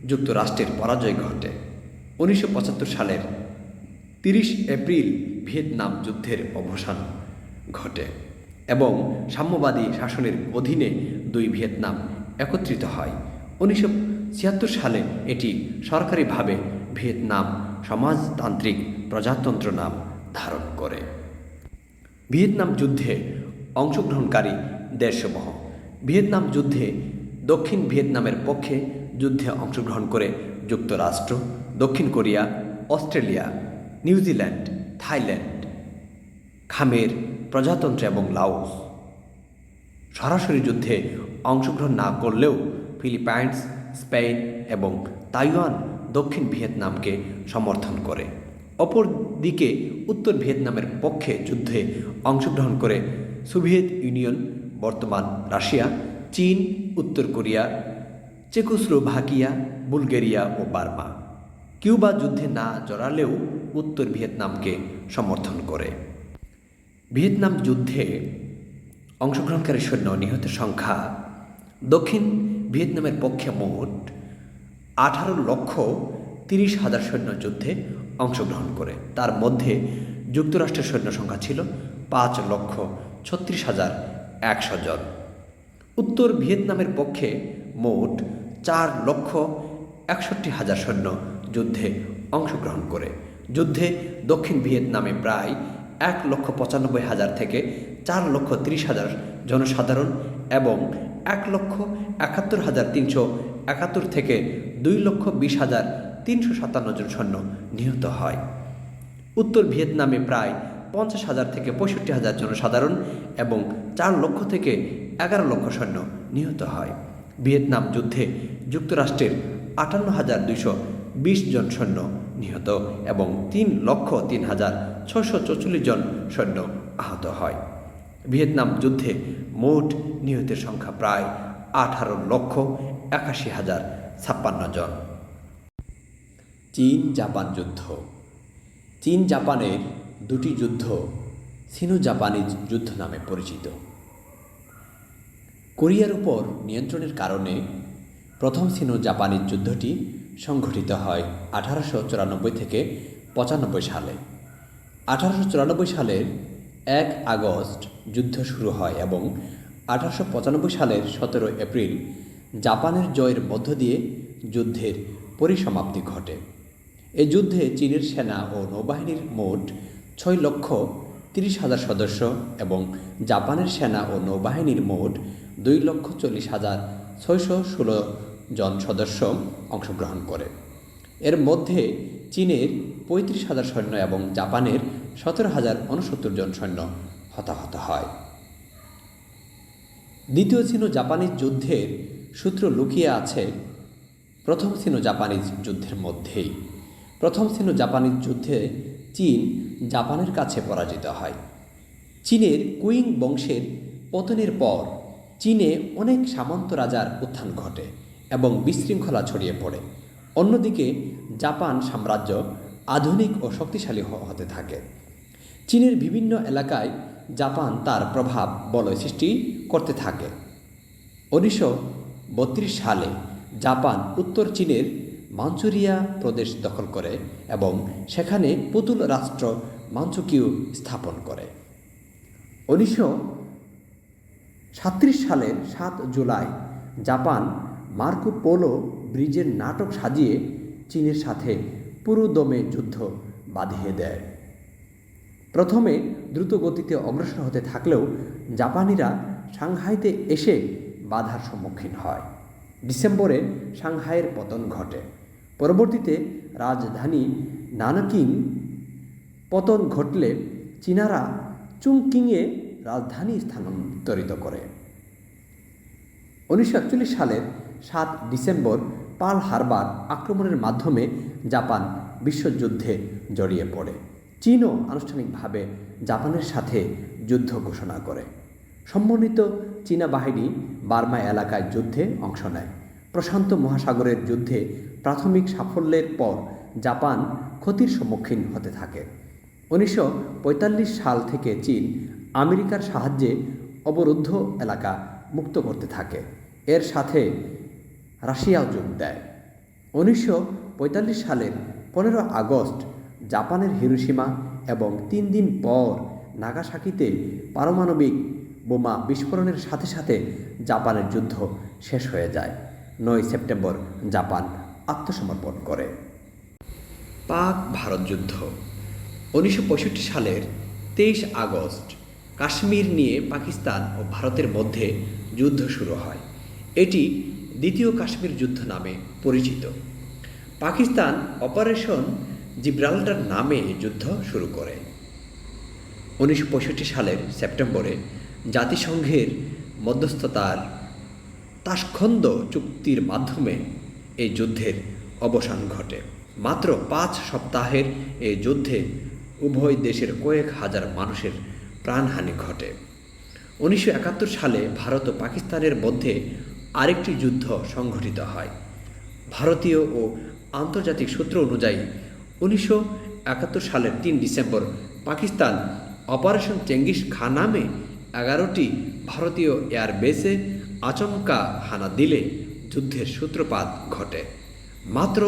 যুক্তরাষ্ট্রের পরাজয় ঘটে। 1975 সালের 30 এপ্রিল ভিয়েতনাম যুদ্ধের অবসান ঘটে এবং সাম্যবাদী শাসনের অধীনে দুই ভিয়েতনাম একত্রিত হয়। 1976 সালে এটি সরকারিভাবে ভিয়েতনাম সমাজতান্ত্রিক প্রজাতন্ত্র নাম ধারণ করে। ভিয়েতনাম যুদ্ধে অংশগ্রহণকারী দেশসমূহ। ভিয়েতনাম যুদ্ধে দক্ষিণ ভিয়েতনামের পক্ষে যুদ্ধে অংশগ্রহণ করে যুক্তরাষ্ট্র, দক্ষিণ কোরিয়া, অস্ট্রেলিয়া, নিউজিল্যান্ড, থাইল্যান্ড, খামের প্রজাতন্ত্র এবং লাওস। সরাসরি যুদ্ধে অংশগ্রহণ না করলেও ফিলিপাইন্স, স্পেন এবং তাইওয়ান দক্ষিণ ভিয়েতনামকে সমর্থন করে। অপরদিকে উত্তর ভিয়েতনামের পক্ষে যুদ্ধে অংশগ্রহণ করে সোভিয়েত ইউনিয়ন, বর্তমান রাশিয়া, চীন, উত্তর কোরিয়া, চেকোস্লোভাকিয়া, বুলগেরিয়া ও বার্মা। কিউবা যুদ্ধে না জড়ালেও উত্তর ভিয়েতনামকে সমর্থন করে। ভিয়েতনাম যুদ্ধে অংশগ্রহণকারী সৈন্য নিহতের সংখ্যা দক্ষিণ ভিয়েতনামের পক্ষে মোট 18,30,000 সৈন্য যুদ্ধে অংশগ্রহণ করে। তার মধ্যে যুক্তরাষ্ট্রের সৈন্য সংখ্যা ছিল 5,36,100 জন। উত্তর ভিয়েতনামের পক্ষে মোট 4,61,000 সৈন্য যুদ্ধে অংশগ্রহণ করে। যুদ্ধে দক্ষিণ ভিয়েতনামে প্রায় 1,95,000 থেকে 4,30,000 জনসাধারণ এবং 1,71,371 থেকে 2,20,357 জন সৈন্য নিহত হয়। উত্তর ভিয়েতনামে প্রায় 50,000 থেকে 65,000 জনসাধারণ এবং 4 লক্ষ থেকে 11 লক্ষ সৈন্য নিহত হয়। ভিয়েতনাম যুদ্ধে যুক্তরাষ্ট্রের 58,220 জন সৈন্য নিহত এবং 3,03,644 জন সৈন্য আহত হয়। ভিয়েতনাম যুদ্ধে মোট নিহতের সংখ্যা প্রায় 18,81,056 জন। চীন জাপান যুদ্ধ। চীন জাপানের দুটি যুদ্ধ সিনো জাপানিজ যুদ্ধ নামে পরিচিত। কোরিয়ার উপর নিয়ন্ত্রণের কারণে প্রথম সিনো জাপানিজ যুদ্ধটি সংঘটিত হয় 1894 থেকে 95 সালে। 1894 সালের 1 আগস্ট যুদ্ধ শুরু হয় এবং 1895 সালের 17 এপ্রিল জাপানের জয়ের মধ্য দিয়ে যুদ্ধের পরিসমাপ্তি ঘটে। এই যুদ্ধে চীনের সেনা ও নৌবাহিনীর মোট 6,30,000 সদস্য এবং জাপানের সেনা ও নৌবাহিনীর মোট 2,40,616 জন সদস্য অংশগ্রহণ করে। এর মধ্যে চীনের 35,000 সৈন্য এবং জাপানের 17,069 জন সৈন্য হতাহত হয়। দ্বিতীয় সিনো জাপানিজ যুদ্ধের সূত্র লুকিয়ে আছে প্রথম সিনো জাপানিজ যুদ্ধের মধ্যেই। প্রথম সিনো জাপানিজ যুদ্ধে চীন জাপানের কাছে পরাজিত হয়। চীনের কুইং বংশের পতনের পর চীনে অনেক সামন্ত রাজার উত্থান ঘটে এবং বিশৃঙ্খলা ছড়িয়ে পড়ে। অন্যদিকে জাপান সাম্রাজ্য আধুনিক ও শক্তিশালী হতে থাকে। চীনের বিভিন্ন এলাকায় জাপান তার প্রভাব বলয় সৃষ্টি করতে থাকে। 1932 সালে জাপান উত্তর চীনের মাঞ্চুরিয়া প্রদেশ দখল করে এবং সেখানে পুতুল রাষ্ট্র মাঞ্চুকিউ স্থাপন করে। 1937 সালের 7 জুলাই জাপান মার্কো পোলো ব্রিজের নাটক সাজিয়ে চীনের সাথে পুরোদমে যুদ্ধ বাঁধিয়ে দেয়। প্রথমে দ্রুত গতিতে অগ্রসর হতে থাকলেও জাপানিরা সাংহাইতে এসে বাধার সম্মুখীন হয়। ডিসেম্বরে সাংহাইয়ের পতন ঘটে। পরবর্তীতে রাজধানী নানকিং পতন ঘটলে চীনারা চুংকিংয়ে রাজধানী স্থানান্তরিত করে। 1941 সালের 7 ডিসেম্বর পার্ল হারবার আক্রমণের মাধ্যমে জাপান বিশ্বযুদ্ধে জড়িয়ে পড়ে। চীনও আনুষ্ঠানিকভাবে জাপানের সাথে যুদ্ধ ঘোষণা করে। সমন্বিত চীনা বাহিনী বার্মা এলাকায় যুদ্ধে অংশ নেয়। প্রশান্ত মহাসাগরের যুদ্ধে প্রাথমিক সাফল্যের পর জাপান ক্ষতির সম্মুখীন হতে থাকে। 1945 সাল থেকে চীন আমেরিকার সাহায্যে অবরুদ্ধ এলাকা মুক্ত করতে থাকে। এর সাথে রাশিয়াও যোগ দেয়। 1945 সালের 15 আগস্ট জাপানের হিরোশিমা এবং 3 দিন পর নাগাসাকিতে পারমাণবিক বোমা বিস্ফোরণের সাথে সাথে জাপানের যুদ্ধ শেষ হয়ে যায়। 9 সেপ্টেম্বর জাপান আত্মসমর্পণ করে। পাক ভারত যুদ্ধ। 1965 সালের 23 আগস্ট কাশ্মীর নিয়ে পাকিস্তান ও ভারতের মধ্যে যুদ্ধ শুরু হয়। এটি দ্বিতীয় কাশ্মীর যুদ্ধ নামে পরিচিত। পাকিস্তান অপারেশন জিব্রাল্টার নামে যুদ্ধ শুরু করে। 1965 সালের সেপ্টেম্বরে জাতিসংঘের মধ্যস্থতার তাশখন্দ চুক্তির মাধ্যমে এই যুদ্ধের অবসান ঘটে। মাত্র 5 সপ্তাহের এই যুদ্ধে উভয় দেশের কয়েক হাজার মানুষের প্রাণহানি ঘটে। 1971 সালে ভারত ও পাকিস্তানের মধ্যে আরেকটি যুদ্ধ সংঘটিত হয়। ভারতীয় ও আন্তর্জাতিক সূত্র অনুযায়ী 1971 সালের 3 December Pakistan operation Genghis Khan নামে 11টি ভারতীয় এয়ারবেসে আচমকা হানা দিলে যুদ্ধের সূত্রপাত ঘটে। মাত্র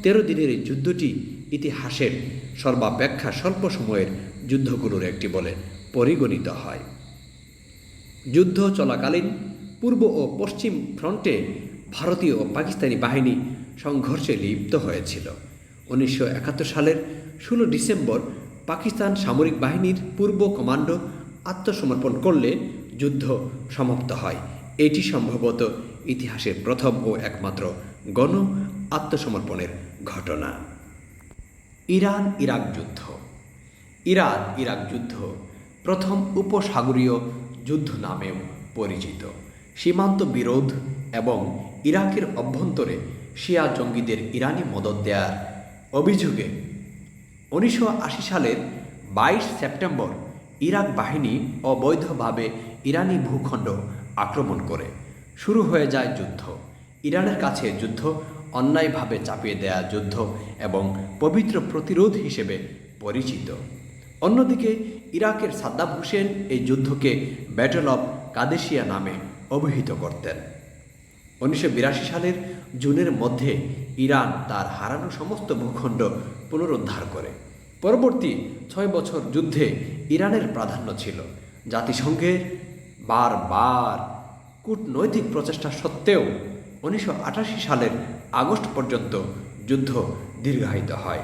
13 দিনের এই যুদ্ধটি ইতিহাসের সর্বাপেক্ষা স্বল্প সময়ের যুদ্ধগুলোর একটি বলে পরিগণিত হয়। যুদ্ধ চলাকালীন পূর্ব ও পশ্চিম ফ্রন্টে ভারতীয় ও পাকিস্তানি বাহিনী সংঘর্ষে লিপ্ত হয়েছিল। 1971 সালের 16 ডিসেম্বর পাকিস্তান সামরিক বাহিনীর পূর্ব কমান্ডো আত্মসমর্পণ করলে যুদ্ধ সমাপ্ত হয়। এটি সম্ভবত ইতিহাসের প্রথম ও একমাত্র গণ আত্মসমর্পণের ঘটনা। ইরান ইরাক যুদ্ধ। ইরান ইরাক যুদ্ধ প্রথম উপসাগরীয় যুদ্ধ নামেও পরিচিত। সীমান্ত বিরোধ এবং ইরাকের অভ্যন্তরে শিয়া জঙ্গিদের ইরানি মদদ দেওয়ার অভিযোগে 1980 সালের 22 সেপ্টেম্বর ইরাক বাহিনী অবৈধভাবে ইরানি ভূখণ্ড আক্রমণ করে শুরু হয়ে যায় যুদ্ধ। ইরানের কাছে যুদ্ধ অন্যায়ভাবে চাপিয়ে দেয়া যুদ্ধ এবং পবিত্র প্রতিরোধ হিসেবে পরিচিত। অন্যদিকে ইরাকের সাদ্দাম হোসেন এই যুদ্ধকে ব্যাটল অব কাদেসিয়া নামে অভিহিত করতেন। 1982 সালের জুনের মধ্যে ইরান তার হারানো সমস্ত ভূখণ্ড পুনরুদ্ধার করে। পরবর্তী 6 বছর যুদ্ধে ইরানের প্রাধান্য ছিল। জাতিসংঘের বারবার কূটনৈতিক প্রচেষ্টা সত্ত্বেও 1988 সালের আগস্ট পর্যন্ত যুদ্ধ দীর্ঘায়িত হয়।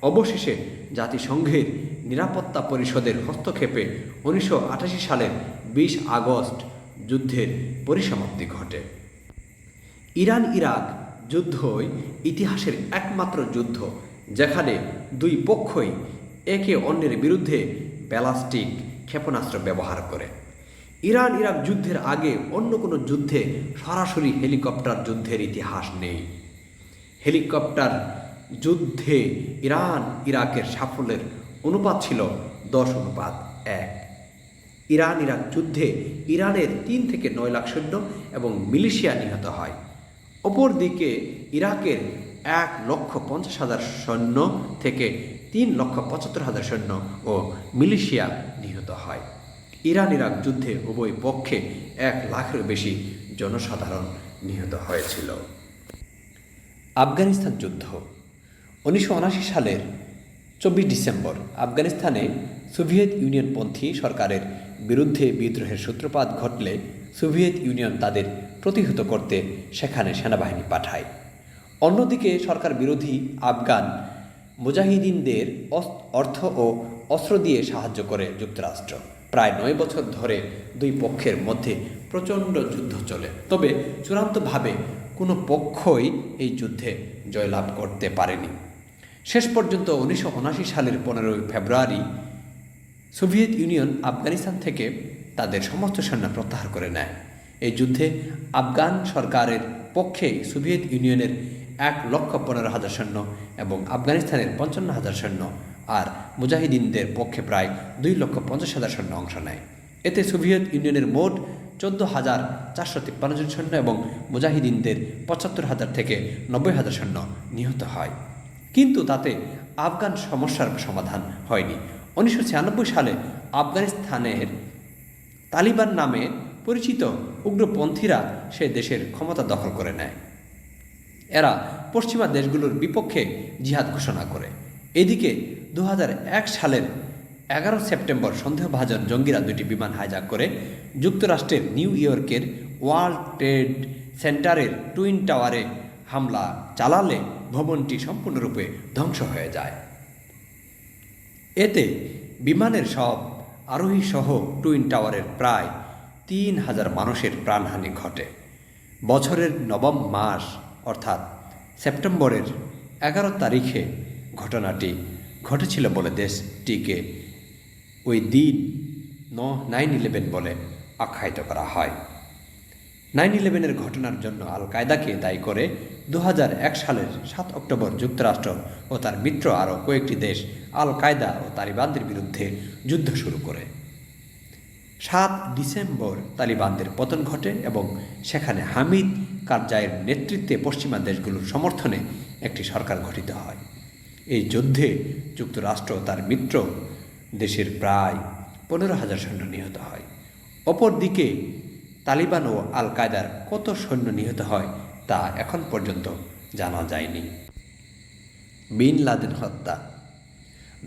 অবশেষে জাতিসংঘের নিরাপত্তা পরিষদের হস্তক্ষেপে 1988 সালের 20 আগস্ট যুদ্ধের পরিসমাপ্তি ঘটে। ইরান ইরাক যুদ্ধই ইতিহাসের একমাত্র যুদ্ধ যেখানে দুই পক্ষই একে অন্যের বিরুদ্ধে ব্যালিস্টিক ক্ষেপণাস্ত্র ব্যবহার করে। ইরান ইরাক যুদ্ধের আগে অন্য কোনো যুদ্ধে সরাসরি হেলিকপ্টার যুদ্ধের ইতিহাস নেই। হেলিকপ্টার যুদ্ধে ইরান ইরাকের সাফল্যের অনুপাত ছিল 10:1। ইরান ইরাক যুদ্ধে ইরানের 3 থেকে 9 লাখ সৈন্য এবং মিলিশিয়া নিহত হয়। অপরদিকে ইরাকের 1,50,000 সৈন্য থেকে 3,75,000 সৈন্য ও মিলিশিয়া নিহত হয়। ইরান ইরাক যুদ্ধে উভয় পক্ষে 1 লাখেরও বেশি জনসাধারণ নিহত হয়েছিল। আফগানিস্তান যুদ্ধ। 1979 সালের 24 ডিসেম্বর আফগানিস্তানে সোভিয়েত ইউনিয়নপন্থী সরকারের বিরুদ্ধে বিদ্রোহের সূত্রপাত ঘটলে সোভিয়েত ইউনিয়ন তাদের প্রতিহত করতে সেখানে সেনাবাহিনী পাঠায়। অন্যদিকে সরকার বিরোধী আফগান মুজাহিদিনদের অর্থ ও অস্ত্র দিয়ে সাহায্য করে যুক্তরাষ্ট্র। প্রায় 9 বছর ধরে দুই পক্ষের মধ্যে প্রচণ্ড যুদ্ধ চলে, তবে চূড়ান্তভাবে কোনো পক্ষই এই যুদ্ধে জয়লাভ করতে পারেনি। শেষ পর্যন্ত 1979 সালের 15 ফেব্রুয়ারি সোভিয়েত ইউনিয়ন আফগানিস্তান থেকে তাদের সমস্ত সৈন্য প্রত্যাহার করে নেয়। এই যুদ্ধে আফগান সরকারের পক্ষে সোভিয়েত ইউনিয়নের 1,15,000 সৈন্য এবং আফগানিস্তানের 55,000 সৈন্য আর মুজাহিদিনদের পক্ষে প্রায় 2,50,000 সৈন্য অংশ নেয়। এতে সোভিয়েত ইউনিয়নের মোট 14,453 জন সৈন্য এবং মুজাহিদিনদের 75,000 থেকে 90,000 সৈন্য নিহত হয়। কিন্তু তাতে আফগান সমস্যার সমাধান হয়নি। 1996 সালে আফগানিস্তানের তালিবান নামে পরিচিত উগ্রপন্থীরা সে দেশের ক্ষমতা দখল করে নেয়। এরা পশ্চিমা দেশগুলোর বিপক্ষে জিহাদ ঘোষণা করে। এদিকে 2001 সালের 11 সেপ্টেম্বর সন্দেহভাজন জঙ্গিরা 2টি বিমান হাইজ্যাক করে যুক্তরাষ্ট্রের নিউ ইয়র্কের ওয়ার্ল্ড ট্রেড সেন্টারের টুইন টাওয়ারে হামলা চালালে ভবনটি সম্পূর্ণরূপে ধ্বংস হয়ে যায়। এতে বিমানের সব আরোহী সহ টুইন টাওয়ারের প্রায় 3,000 মানুষের প্রাণহানি ঘটে। বছরের নবম মাস অর্থাৎ সেপ্টেম্বরের 11 তারিখে ঘটনাটি ঘটেছিল বলে দেশটিকে ওই দিন 9/11 বলে আখ্যায়িত করা হয়। 9/11 ঘটনার জন্য আল কায়দাকে দায়ী করে 2001 সালের 7 অক্টোবর যুক্তরাষ্ট্র ও তার মিত্র আরও কয়েকটি দেশ আল কায়দা ও তালিবানদের বিরুদ্ধে যুদ্ধ শুরু করে। 7 ডিসেম্বর তালিবানদের পতন ঘটে এবং সেখানে হামিদ কারজাইয়ের নেতৃত্বে পশ্চিমা দেশগুলোর সমর্থনে একটি সরকার গঠিত হয়। এই যুদ্ধে যুক্তরাষ্ট্র তার মিত্র দেশের প্রায় 15,000 সৈন্য নিহত হয়। অপরদিকে তালিবান ও আল কায়দার কত সৈন্য নিহত হয় তা এখন পর্যন্ত জানা যায়নি। বিন লাদেন হত্যা।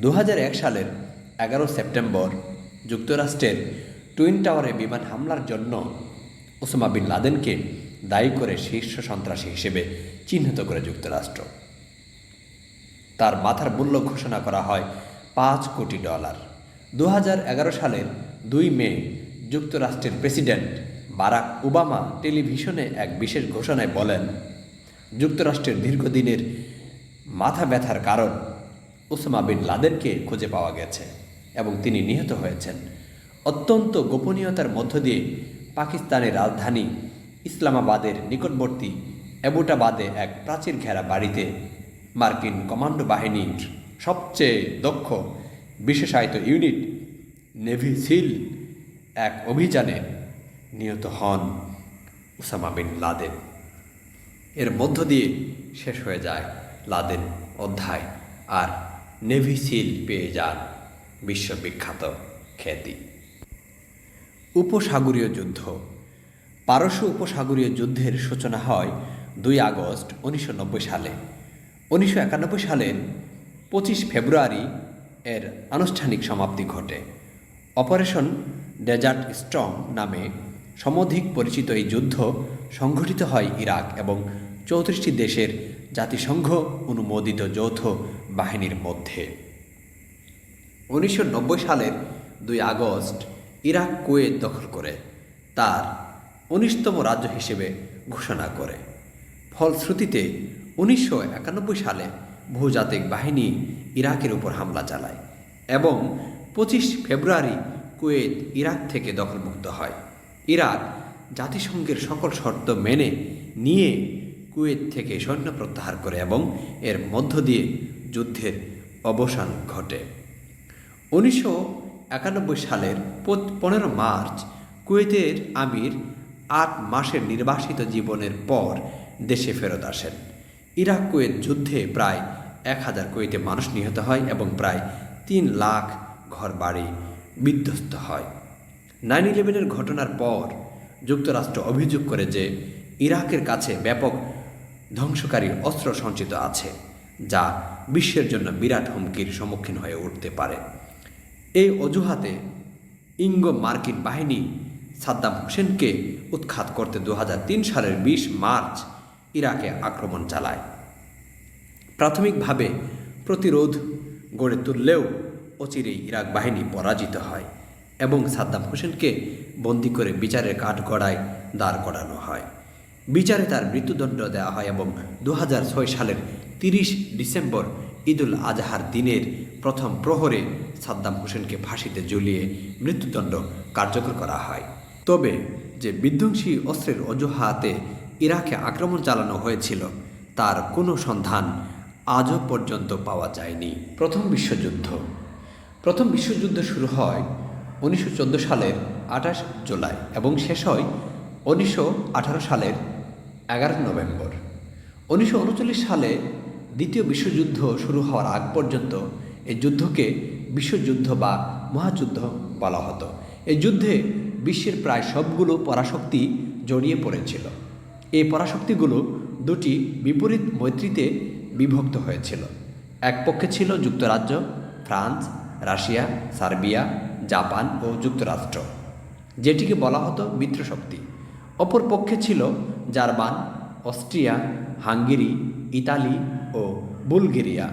2001 সালের 11 সেপ্টেম্বর যুক্তরাষ্ট্রের টুইন টাওয়ারে বিমান হামলার জন্য ওসামা বিন লাদেনকে দায়ী করে শীর্ষ সন্ত্রাসী হিসেবে চিহ্নিত করে যুক্তরাষ্ট্র। তার মাথার মূল্য ঘোষণা করা হয় $5 কোটি। 2011 সালের 2 মে যুক্তরাষ্ট্রের প্রেসিডেন্ট বারাক ওবামা টেলিভিশনে এক বিশেষ ঘোষণায় বলেন, যুক্তরাষ্ট্রের দীর্ঘদিনের মাথা ব্যথার কারণ ওসামা বিন লাদেনকে খুঁজে পাওয়া গেছে এবং তিনি নিহত হয়েছেন। অত্যন্ত গোপনীয়তার মধ্য দিয়ে পাকিস্তানের রাজধানী ইসলামাবাদের নিকটবর্তী অ্যাবোটাবাদে এক প্রাচীর ঘেরা বাড়িতে মার্কিন কমান্ডো বাহিনীর সবচেয়ে দক্ষ বিশেষায়িত ইউনিট নেভি সিল এক অভিযানে নিহত হন ওসামা বিন লাদেন। এর মধ্য দিয়ে শেষ হয়ে যায় লাদেন অধ্যায়, আর নেভি সিল পেয়ে যান বিশ্ববিখ্যাত খ্যাতি। উপসাগরীয় যুদ্ধ। পারস্য উপসাগরীয় যুদ্ধের সূচনা হয় 2 আগস্ট 1990 সালে। 1991 সালের 25 ফেব্রুয়ারি এর আনুষ্ঠানিক সমাপ্তি ঘটে। অপারেশন ডেজার্ট স্টর্ম নামে সমধিক পরিচিত এই যুদ্ধ সংঘটিত হয় ইরাক এবং 34টি দেশের জাতিসংঘ অনুমোদিত যৌথ বাহিনীর মধ্যে। 1990 সালের 2 আগস্ট ইরাক কুয়েত দখল করে তার 19তম রাজ্য হিসেবে ঘোষণা করে। ফলশ্রুতিতে 1991 সালে বহুজাতিক বাহিনী ইরাকের উপর হামলা চালায় এবং 25 ফেব্রুয়ারি কুয়েত ইরাক থেকে দখলমুক্ত হয়। ইরাক জাতিসংঘের সকল শর্ত মেনে নিয়ে কুয়েত থেকে সৈন্য প্রত্যাহার করে এবং এর মধ্য দিয়ে যুদ্ধের অবসান ঘটে। 1991 সালের 15 মার্চ কুয়েতের আমির 8 মাসের নির্বাসিত জীবনের পর দেশে ফেরত আসেন। ইরাক কুয়েত যুদ্ধে প্রায় 1000 কুয়েতে মানুষ নিহত হয় এবং প্রায় 3 লাখ ঘরবাড়ি বিধ্বস্ত হয়। 9/11 ঘটনার পর যুক্তরাষ্ট্র অভিযোগ করে যে ইরাকের কাছে ব্যাপক ধ্বংসকারী অস্ত্র সঞ্চিত আছে, যা বিশ্বের জন্য বিরাট হুমকির সম্মুখীন হয়ে উঠতে পারে। এই অজুহাতে ইঙ্গো মার্কিন বাহিনী সাদ্দাম হোসেনকে উৎখাত করতে 2003 সালের 20 মার্চ ইরাকে আক্রমণ চালায়। প্রাথমিকভাবে প্রতিরোধ গড়ে তুললেও অচিরেই ইরাক বাহিনী পরাজিত হয় এবং সাদ্দাম হোসেনকে বন্দী করে বিচারের কাঠগড়ায় দাঁড় করানো হয়। বিচারে তার মৃত্যুদণ্ড দেওয়া হয় এবং 2006 সালের 30 ডিসেম্বর ঈদুল আজহার দিনের প্রথম প্রহরে সাদ্দাম হোসেনকে ফাঁসিতে ঝুলিয়ে মৃত্যুদণ্ড কার্যকর করা হয়। তবে যে বিধ্বংসী অস্ত্রের অজুহাতে ইরাকে আক্রমণ চালানো হয়েছিল তার কোনো সন্ধান আজও পর্যন্ত পাওয়া যায়নি। প্রথম বিশ্বযুদ্ধ শুরু হয় 1914 সালের 28 জুলাই এবং শেষ হয় 1918 সালের 11 নভেম্বর। 1939 সালে দ্বিতীয় বিশ্বযুদ্ধ শুরু হওয়ার আগ পর্যন্ত এই যুদ্ধকে বিশ্বযুদ্ধ বা মহাযুদ্ধ বলা হতো। এই যুদ্ধে বিশ্বের প্রায় সবগুলো পরাশক্তি জড়িয়ে পড়েছিল। এই পরাশক্তিগুলো দুটি বিপরীত মৈত্রীতে বিভক্ত হয়েছিল। এক পক্ষে ছিল যুক্তরাজ্য, ফ্রান্স, রাশিয়া, সার্বিয়া, জাপান ও যুক্তরাষ্ট্র, যেটিকে বলা হতো মিত্রশক্তি। অপর পক্ষে ছিল জার্মান, অস্ট্রিয়া, হাঙ্গেরি, ইতালি ও বুলগেরিয়া,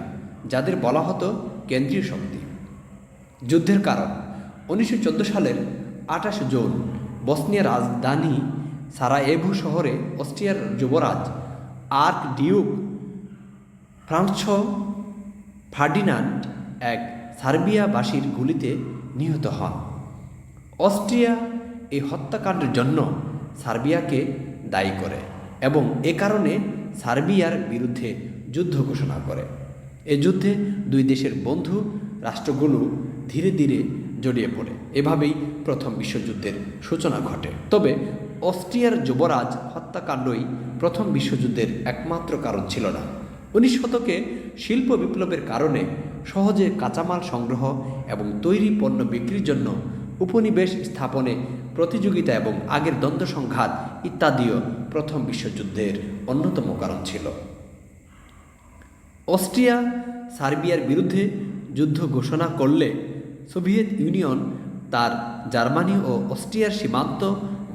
যাদের বলা হতো কেন্দ্রীয় শক্তি। যুদ্ধের কারণ 1914 সালের 28 জুন বসনিয়ার রাজধানী সারায়েভো শহরে অস্ট্রিয়ার যুবরাজ আর্ক ডিউক ফ্রান্স ফার্ডিনান্ড এক সার্বিয়াবাসীর গুলিতে নিহত হন। অস্ট্রিয়া এই হত্যাকাণ্ডের জন্য সার্বিয়াকে দায়ী করে এবং এ কারণে সার্বিয়ার বিরুদ্ধে যুদ্ধ ঘোষণা করে। এই যুদ্ধে দুই দেশের বন্ধু রাষ্ট্রগুলো ধীরে ধীরে জড়িয়ে পড়ে। এভাবেই প্রথম বিশ্বযুদ্ধের সূচনা ঘটে। তবে অস্ট্রিয়ার যুবরাজ হত্যাকাণ্ডই প্রথম বিশ্বযুদ্ধের একমাত্র কারণ ছিল না। 19 শতকে শিল্প বিপ্লবের কারণে সহজে কাঁচামাল সংগ্রহ এবং তৈরি পণ্য বিক্রির জন্য উপনিবেশ স্থাপনে প্রতিযোগিতা এবং আগের দ্বন্দ্ব সংঘাত ইত্যাদিও প্রথম বিশ্বযুদ্ধের অন্যতম কারণ ছিল। অস্ট্রিয়া সার্বিয়ার বিরুদ্ধে যুদ্ধ ঘোষণা করলে সোভিয়েত ইউনিয়ন তার জার্মানি ও অস্ট্রিয়ার সীমান্ত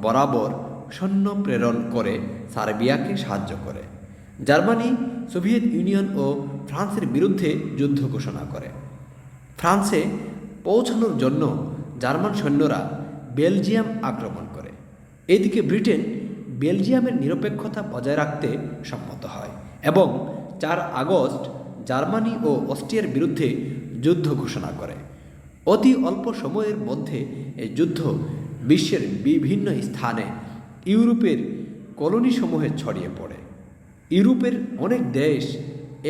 বরাবর সৈন্য প্রেরণ করে সার্বিয়াকে সাহায্য করে। জার্মানি সোভিয়েত ইউনিয়ন ও ফ্রান্সের বিরুদ্ধে যুদ্ধ ঘোষণা করে। ফ্রান্সে পৌঁছানোর জন্য জার্মান সৈন্যরা বেলজিয়াম আক্রমণ করে। এদিকে ব্রিটেন বেলজিয়ামের নিরপেক্ষতা বজায় রাখতে সম্মত হয় এবং 4 আগস্ট জার্মানি ও অস্ট্রিয়ার বিরুদ্ধে যুদ্ধ ঘোষণা করে। অতি অল্প সময়ের মধ্যে এই যুদ্ধ বিশ্বের বিভিন্ন স্থানে ইউরোপের কলোনিসমূহে ছড়িয়ে পড়ে। ইউরোপের অনেক দেশ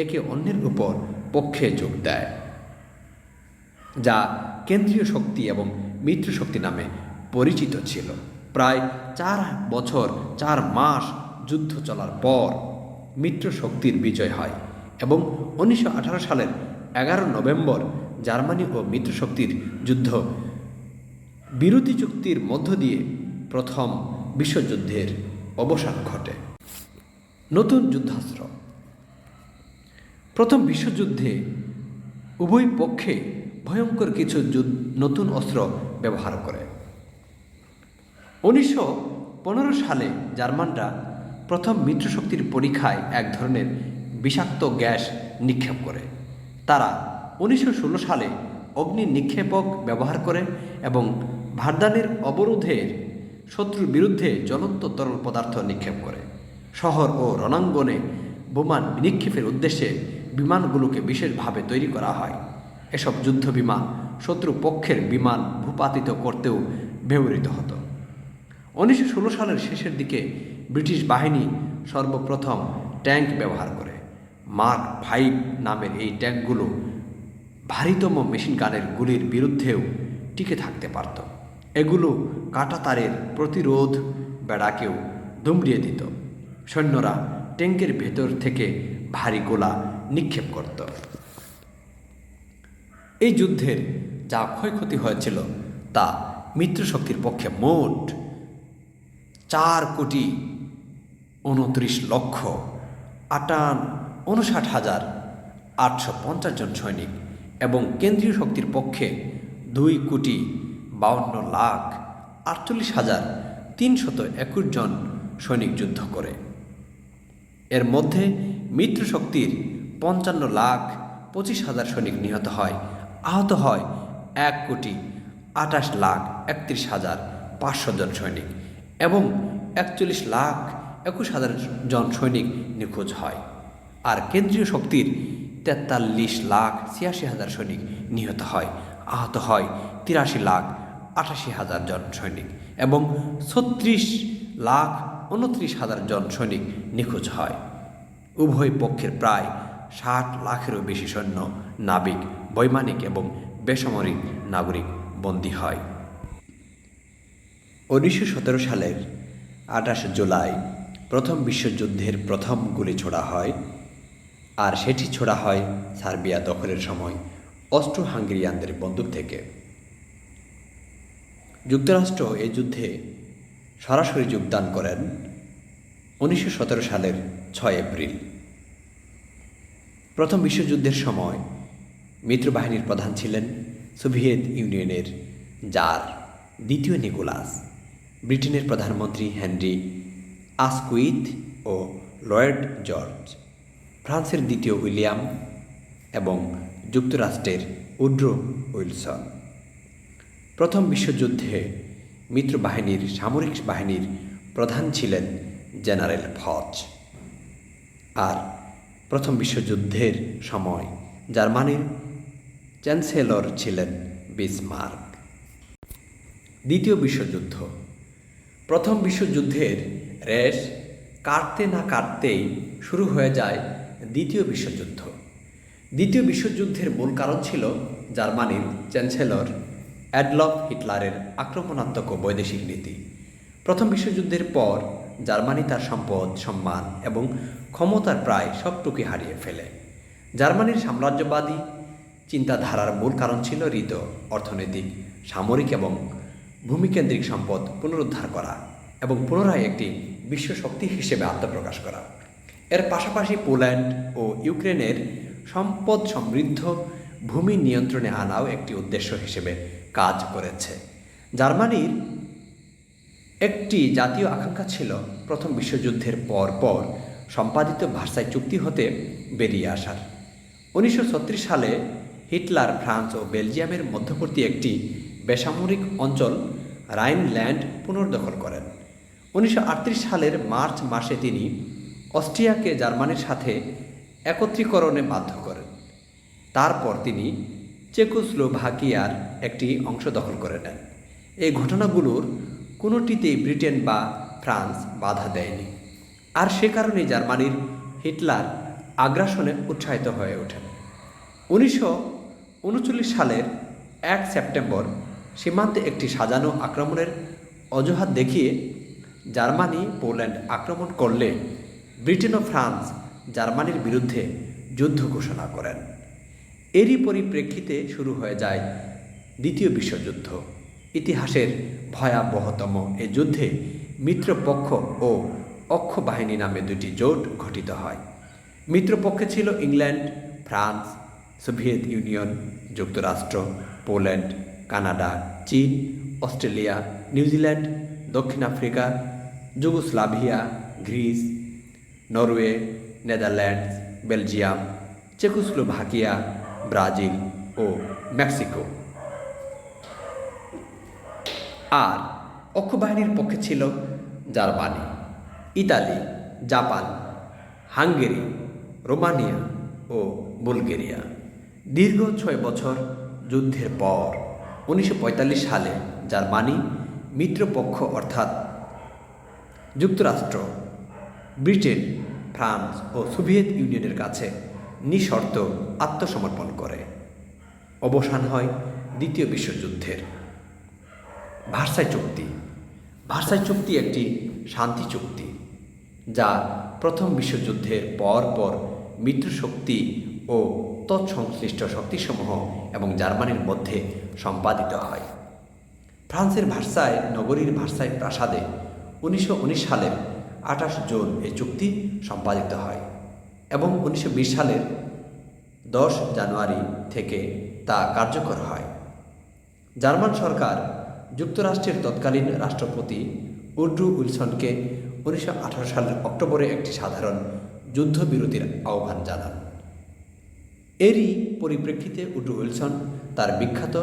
একে অন্যের উপর পক্ষে যোগ দেয়, যা কেন্দ্রীয় শক্তি এবং মিত্র শক্তি নামে পরিচিত ছিল। প্রায় 4 বছর 4 মাস যুদ্ধ চলার পর মিত্র শক্তির বিজয় হয় এবং 1918 সালের 11 নভেম্বর জার্মানি ও মিত্র শক্তির যুদ্ধ বিরতি চুক্তির মধ্য দিয়ে প্রথম বিশ্বযুদ্ধের অবসান ঘটে। নতুন যুদ্ধাস্ত্র। প্রথম বিশ্বযুদ্ধে উভয় পক্ষে ভয়ঙ্কর কিছু নতুন অস্ত্র ব্যবহার করে। 1915 সালে জার্মানরা প্রথম মিত্রশক্তির পরীক্ষায় এক ধরনের বিষাক্ত গ্যাস নিক্ষেপ করে। তারা 1916 সালে অগ্নি নিক্ষেপক ব্যবহার করে এবং ভার্দানের অবরোধের শত্রুর বিরুদ্ধে জ্বলন্ত তরল পদার্থ নিক্ষেপ করে। শহর ও রণাঙ্গনে বোমা নিক্ষেপের উদ্দেশ্যে বিমানগুলোকে বিশেষভাবে তৈরি করা হয়। এসব যুদ্ধ বিমান শত্রু পক্ষের বিমান ভূপাতিত করতেও ব্যবহৃত হতো। 1916 সালের শেষের দিকে ব্রিটিশ বাহিনী সর্বপ্রথম ট্যাঙ্ক ব্যবহার করে। মার্ক 5 নামের এই ট্যাঙ্কগুলো ভারীতম মেশিন গানের গুলির বিরুদ্ধেও টিকে থাকতে পারত। এগুলো কাঁটাতারের প্রতিরোধ বেড়াকেও দুমড়িয়ে দিত। সৈন্যরা ট্যাঙ্কের ভেতর থেকে ভারী গোলা নিক্ষেপ করত। এই যুদ্ধের যা ক্ষয়ক্ষতি হয়েছিল তা মিত্রশক্তির পক্ষে মোট 4,29,58,850 জন সৈনিক এবং কেন্দ্রীয় শক্তির পক্ষে 2,52,48,321 জন সৈনিক যুদ্ধ করে। এর মধ্যে মিত্রশক্তির 55,25,000 সৈনিক নিহত হয়। আহত হয় 1,28,31,500 জন সৈনিক এবং 41,21,000 জন সৈনিক নিখোঁজ হয়। আর কেন্দ্রীয় শক্তির 43,86,000 সৈনিক নিহত হয়। আহত হয় 83,88,000 জন সৈনিক এবং 36,29,000 জন সৈনিক নিখোঁজ হয়। উভয় পক্ষের প্রায় 60 লাখেরও বেশি সৈন্য, নাবিক, বৈমানিক এবং বেসামরিক নাগরিক বন্দী হয়। 1917 সালের 28 জুলাই প্রথম বিশ্বযুদ্ধের প্রথম গুলি ছোড়া হয়, আর সেটি ছোড়া হয় সার্বিয়া দখলের সময় অস্ট্রো হাঙ্গেরিয়ানদের বন্দুক থেকে। যুক্তরাষ্ট্র এই যুদ্ধে সরাসরি যোগদান করেন 1917 সালের 6 এপ্রিল। প্রথম বিশ্বযুদ্ধের সময় মিত্রবাহিনীর প্রধান ছিলেন সোভিয়েত ইউনিয়নের জার দ্বিতীয় নিকোলাস, ব্রিটেনের প্রধানমন্ত্রী হেনরি আসকুইথ ও লয়েড জর্জ, ফ্রান্সের দ্বিতীয় উইলিয়াম এবং যুক্তরাষ্ট্রের উড্রো উইলসন। প্রথম বিশ্বযুদ্ধে মিত্রবাহিনীর সামরিক বাহিনীর প্রধান ছিলেন জেনারেল ফচ, আর প্রথম বিশ্বযুদ্ধের সময় জার্মানির চ্যান্সেলর ছিলেন বিসমার্ক। দ্বিতীয় বিশ্বযুদ্ধ। প্রথম বিশ্বযুদ্ধের রেশ কাটতে না কাটতেই শুরু হয়ে যায় দ্বিতীয় বিশ্বযুদ্ধ। দ্বিতীয় বিশ্বযুদ্ধের মূল কারণ ছিল জার্মানির চ্যান্সেলর অ্যাডলফ হিটলারের আক্রমণাত্মক ও বৈদেশিক নীতি। প্রথম বিশ্বযুদ্ধের পর জার্মানি তার সম্পদ, সম্মান এবং ক্ষমতার প্রায় সবটুকুই হারিয়ে ফেলে। জার্মানির সাম্রাজ্যবাদী চিন্তাধারার মূল কারণ ছিল হৃদ অর্থনৈতিক, সামরিক এবং ভূমিকেন্দ্রিক সম্পদ পুনরুদ্ধার করা এবং পুনরায় একটি বিশ্বশক্তি হিসেবে আত্মপ্রকাশ করা। এর পাশাপাশি পোল্যান্ড ও ইউক্রেনের সম্পদ সমৃদ্ধ ভূমি নিয়ন্ত্রণে আনাও একটি উদ্দেশ্য হিসেবে কাজ করেছে। জার্মানির একটি জাতীয় আকাঙ্ক্ষা ছিল প্রথম বিশ্বযুদ্ধের পর সম্পাদিত ভার্সাই চুক্তি হতে বেরিয়ে আসার। 1936 সালে হিটলার ফ্রান্স ও বেলজিয়ামের মধ্যবর্তী একটি বেসামরিক অঞ্চল রাইনল্যান্ড পুনর্দখল করেন। 1938 সালের মার্চ মাসে তিনি অস্ট্রিয়াকে জার্মানির সাথে একত্রীকরণে বাধ্য করেন। তারপর তিনি চেকোস্লোভাকিয়ার একটি অংশ দখল করে নেন। এই ঘটনাগুলোর কোনোটিতেই ব্রিটেন বা ফ্রান্স বাধা দেয়নি, আর সে কারণে জার্মানির হিটলার আগ্রাসনে উৎসাহিত হয়ে ওঠেন। 1939 সালের 1 সেপ্টেম্বর সীমান্তে একটি সাজানো আক্রমণের অজুহাত দেখিয়ে জার্মানি পোল্যান্ড আক্রমণ করলে ব্রিটেন ও ফ্রান্স জার্মানির বিরুদ্ধে যুদ্ধ ঘোষণা করেন। এরই পরিপ্রেক্ষিতে শুরু হয়ে যায় দ্বিতীয় বিশ্বযুদ্ধ। ইতিহাসের ভয়াবহতম এ যুদ্ধে মিত্রপক্ষ ও অক্ষ বাহিনী নামে দুটি জোট গঠিত হয়। মিত্রপক্ষে ছিল ইংল্যান্ড, ফ্রান্স, সোভিয়েত ইউনিয়ন, যুক্তরাষ্ট্র, পোল্যান্ড, কানাডা, চীন, অস্ট্রেলিয়া, নিউজিল্যান্ড, দক্ষিণ Africa, Yugoslavia, Greece, Norway, Netherlands, Belgium, Czechoslovakia, Brazil ও মেক্সিকো। আর অক্ষবাহিনীর পক্ষে ছিল Germany, Italy, Japan, Hungary, Romania ও বুলগেরিয়া। দীর্ঘ 6 বছর যুদ্ধের পর 1945 সালে জার্মানি মিত্রপক্ষ অর্থাৎ যুক্তরাষ্ট্র, ব্রিটেন, ফ্রান্স ও সোভিয়েত ইউনিয়নের কাছে নিঃশর্ত আত্মসমর্পণ করে। অবসান হয় দ্বিতীয় বিশ্বযুদ্ধের। ভার্সাই চুক্তি। ভার্সাই চুক্তি একটি শান্তি চুক্তি যা প্রথম বিশ্বযুদ্ধের পর মিত্রশক্তি ও তৎসংশ্লিষ্ট শক্তিসমূহ এবং জার্মানির মধ্যে সম্পাদিত হয়। ফ্রান্সের ভার্সাই নগরীর ভার্সাই প্রাসাদে 1919 সালের 28 জুন এই চুক্তি সম্পাদিত হয় এবং 1920 সালের 10 জানুয়ারি থেকে তা কার্যকর হয়। জার্মান সরকার যুক্তরাষ্ট্রের তৎকালীন রাষ্ট্রপতি উড্রো উইলসনকে 1918 সালের অক্টোবরে একটি সাধারণ যুদ্ধবিরতির আহ্বান জানান। এরই পরিপ্রেক্ষিতে উড্রো উইলসন তার বিখ্যাত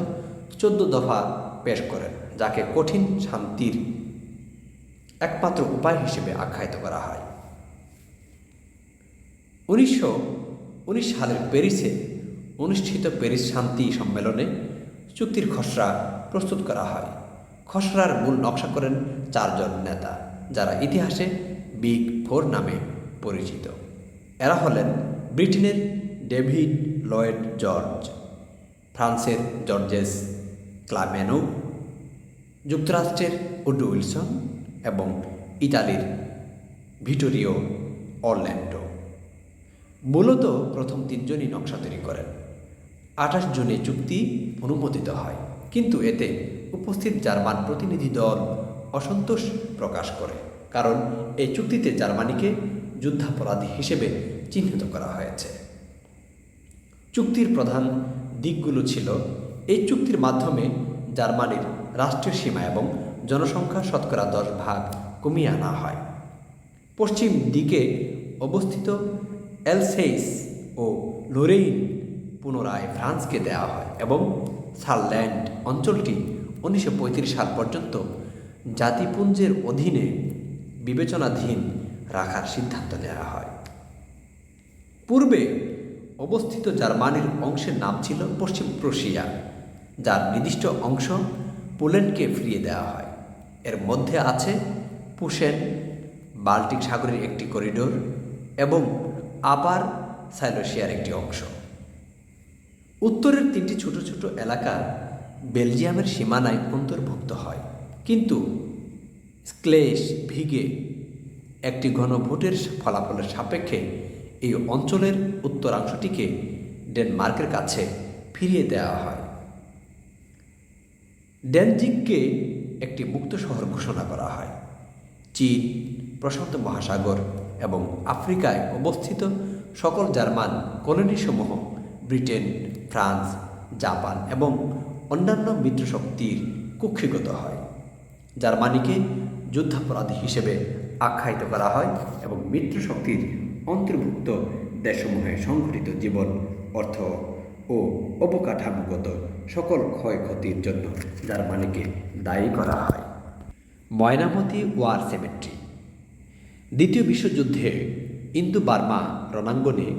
14 দফা পেশ করেন, যাকে কঠিন শান্তির একমাত্র উপায় হিসেবে আখ্যায়িত করা হয়। 1919 সালের প্যারিসে অনুষ্ঠিত প্যারিস শান্তি সম্মেলনে চুক্তির খসড়া প্রস্তুত করা হয়। খসড়ার মূল নকশা করেন 4 জন নেতা, যারা ইতিহাসে বিগ 4 নামে পরিচিত। এরা হলেন ব্রিটেনের ডেভিড লয়েড জর্জ, ফ্রান্সের জর্জেস ক্লামেনো, যুক্তরাষ্ট্রের উড্রো উইলসন এবং ইতালির ভিটোরিও অরল্যান্ডো। মূলত প্রথম 3 জনই নকশা তৈরি করেন। 28 জুনে চুক্তি অনুমোদিত হয়, কিন্তু এতে উপস্থিত জার্মান প্রতিনিধি দল অসন্তোষ প্রকাশ করে, কারণ এই চুক্তিতে জার্মানিকে যুদ্ধাপরাধী হিসেবে চিহ্নিত করা হয়েছে। চুক্তির প্রধান দিকগুলো ছিল: এই চুক্তির মাধ্যমে জার্মানির রাষ্ট্রীয় সীমা এবং জনসংখ্যা শতকরা 10% কমিয়ে আনা হয়। পশ্চিম দিকে অবস্থিত এলসেইস ও লোরেইন পুনরায় ফ্রান্সকে দেওয়া হয় এবং সারল্যান্ড অঞ্চলটি 1935 সাল পর্যন্ত জাতিপুঞ্জের অধীনে বিবেচনাধীন রাখার সিদ্ধান্ত নেওয়া হয়। পূর্বে অবস্থিত জার্মানির অংশের নাম ছিল পশ্চিম প্রুশিয়া, যার নির্দিষ্ট অংশ পোল্যান্ডকে ফিরিয়ে দেওয়া হয়। এর মধ্যে আছে পুশেন, বাল্টিক সাগরের একটি করিডোর এবং আপার সাইলোশিয়ার একটি অংশ। উত্তরের 3টি ছোট ছোট এলাকা বেলজিয়ামের সীমানায় অন্তর্ভুক্ত হয়, কিন্তু স্ক্লেশ ভিগে একটি গণভোটের ফলাফলের সাপেক্ষে এই অঞ্চলের উত্তরাংশটিকে ডেনমার্কের কাছে ফিরিয়ে দেওয়া হয়। ড্যানজিগকে একটি মুক্ত শহর ঘোষণা করা হয়। চীন, প্রশান্ত মহাসাগর এবং আফ্রিকায় অবস্থিত সকল জার্মান কলোনিসমূহ ব্রিটেন, ফ্রান্স, জাপান এবং অন্যান্য মিত্রশক্তির কুক্ষিগত হয়। জার্মানিকে যুদ্ধাপরাধী হিসেবে আখ্যায়িত করা হয় এবং মিত্রশক্তির অন্তর্ভুক্ত দেশসমূহে সংঘটিত জীবন, অর্থ, ও অবকাঠামোগত সকল ক্ষয়ক্ষতির জন্য জার্মানিকে দায়ী করা হয়। Mainamati war cemetery. দ্বিতীয় বিশ্বযুদ্ধে ইন্দো বার্মা রণাঙ্গনে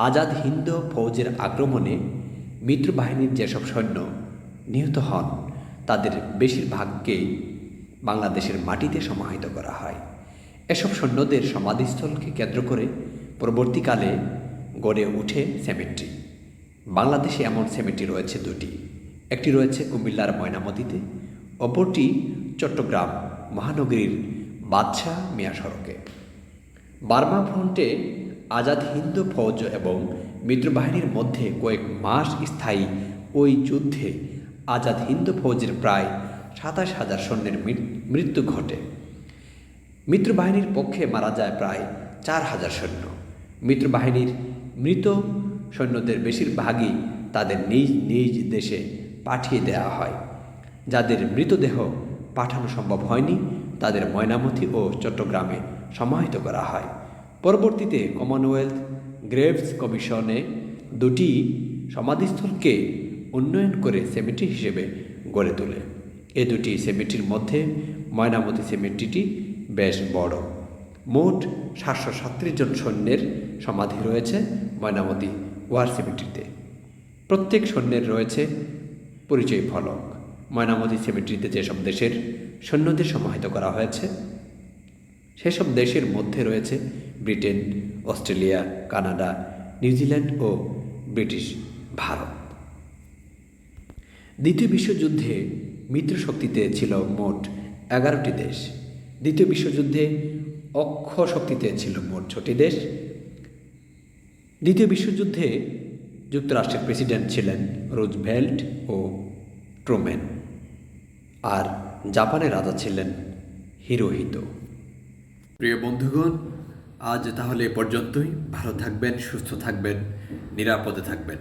আজাদ হিন্দ ফৌজের আক্রমণে মিত্রবাহিনীর যেসব সৈন্য নিহত হন তাদের বেশিরভাগকেই বাংলাদেশের মাটিতে সমাহিত করা হয়। এসব সৈন্যদের সমাধিস্থলকে কেন্দ্র করে পরবর্তীকালে গড়ে ওঠে সেমেট্রি। বাংলাদেশে এমন সেমেট্রি রয়েছে দুটি, একটি রয়েছে কুমিল্লার ময়নামতিতে, অপরটি চট্টগ্রাম মহানগরীর বাদশাহ মিয়া সড়কে। বার্মা ফ্রন্টে আজাদ হিন্দ ফৌজ এবং মিত্রবাহিনীর মধ্যে কয়েক মাস স্থায়ী ওই যুদ্ধে আজাদ হিন্দ ফৌজের প্রায় 27,000 সৈন্যের মৃত্যু ঘটে। মিত্রবাহিনীর পক্ষে মারা যায় প্রায় 4,000 সৈন্য। মিত্রবাহিনীর মৃত সৈন্যদের বেশিরভাগই তাদের নিজ নিজ দেশে পাঠিয়ে দেওয়া হয়। যাদের মৃতদেহ পাঠানো সম্ভব হয়নি তাদের ময়নামতি ও চট্টগ্রামে সমাহিত করা হয়। পরবর্তীতে কমনওয়েলথ গ্রেভস কমিশনে দুটি সমাধিস্থলকে উন্নয়ন করে সেমেট্রি হিসেবে গড়ে তোলে। এ দুটি সেমেট্রির মধ্যে ময়নামতি সেমেট্রিটি বেশ বড়। মোট 737 জন সৈন্যের সমাধি রয়েছে ময়নামতি ওয়ার সেমেট্রিতে। প্রত্যেক সৈন্যের রয়েছে পরিচয় ফলক। ময়নামতি সেমেট্রিতে যেসব দেশের সৈন্যদের সমাহিত করা হয়েছে সেসব দেশের মধ্যে রয়েছে ব্রিটেন, অস্ট্রেলিয়া, কানাডা, নিউজিল্যান্ড ও ব্রিটিশ ভারত। দ্বিতীয় বিশ্বযুদ্ধে মিত্রশক্তিতে ছিল মোট 11টি দেশ। দ্বিতীয় বিশ্বযুদ্ধে অক্ষ শক্তিতে ছিল মোট 6টি দেশ। দ্বিতীয় বিশ্বযুদ্ধে যুক্তরাষ্ট্রের প্রেসিডেন্ট ছিলেন রুজভেল্ট ও ট্রুম্যান, আর জাপানের রাজা ছিলেন হিরোহিতো। প্রিয় বন্ধুগণ, আজ তাহলে এ পর্যন্তই। ভালো থাকবেন, সুস্থ থাকবেন, নিরাপদে থাকবেন।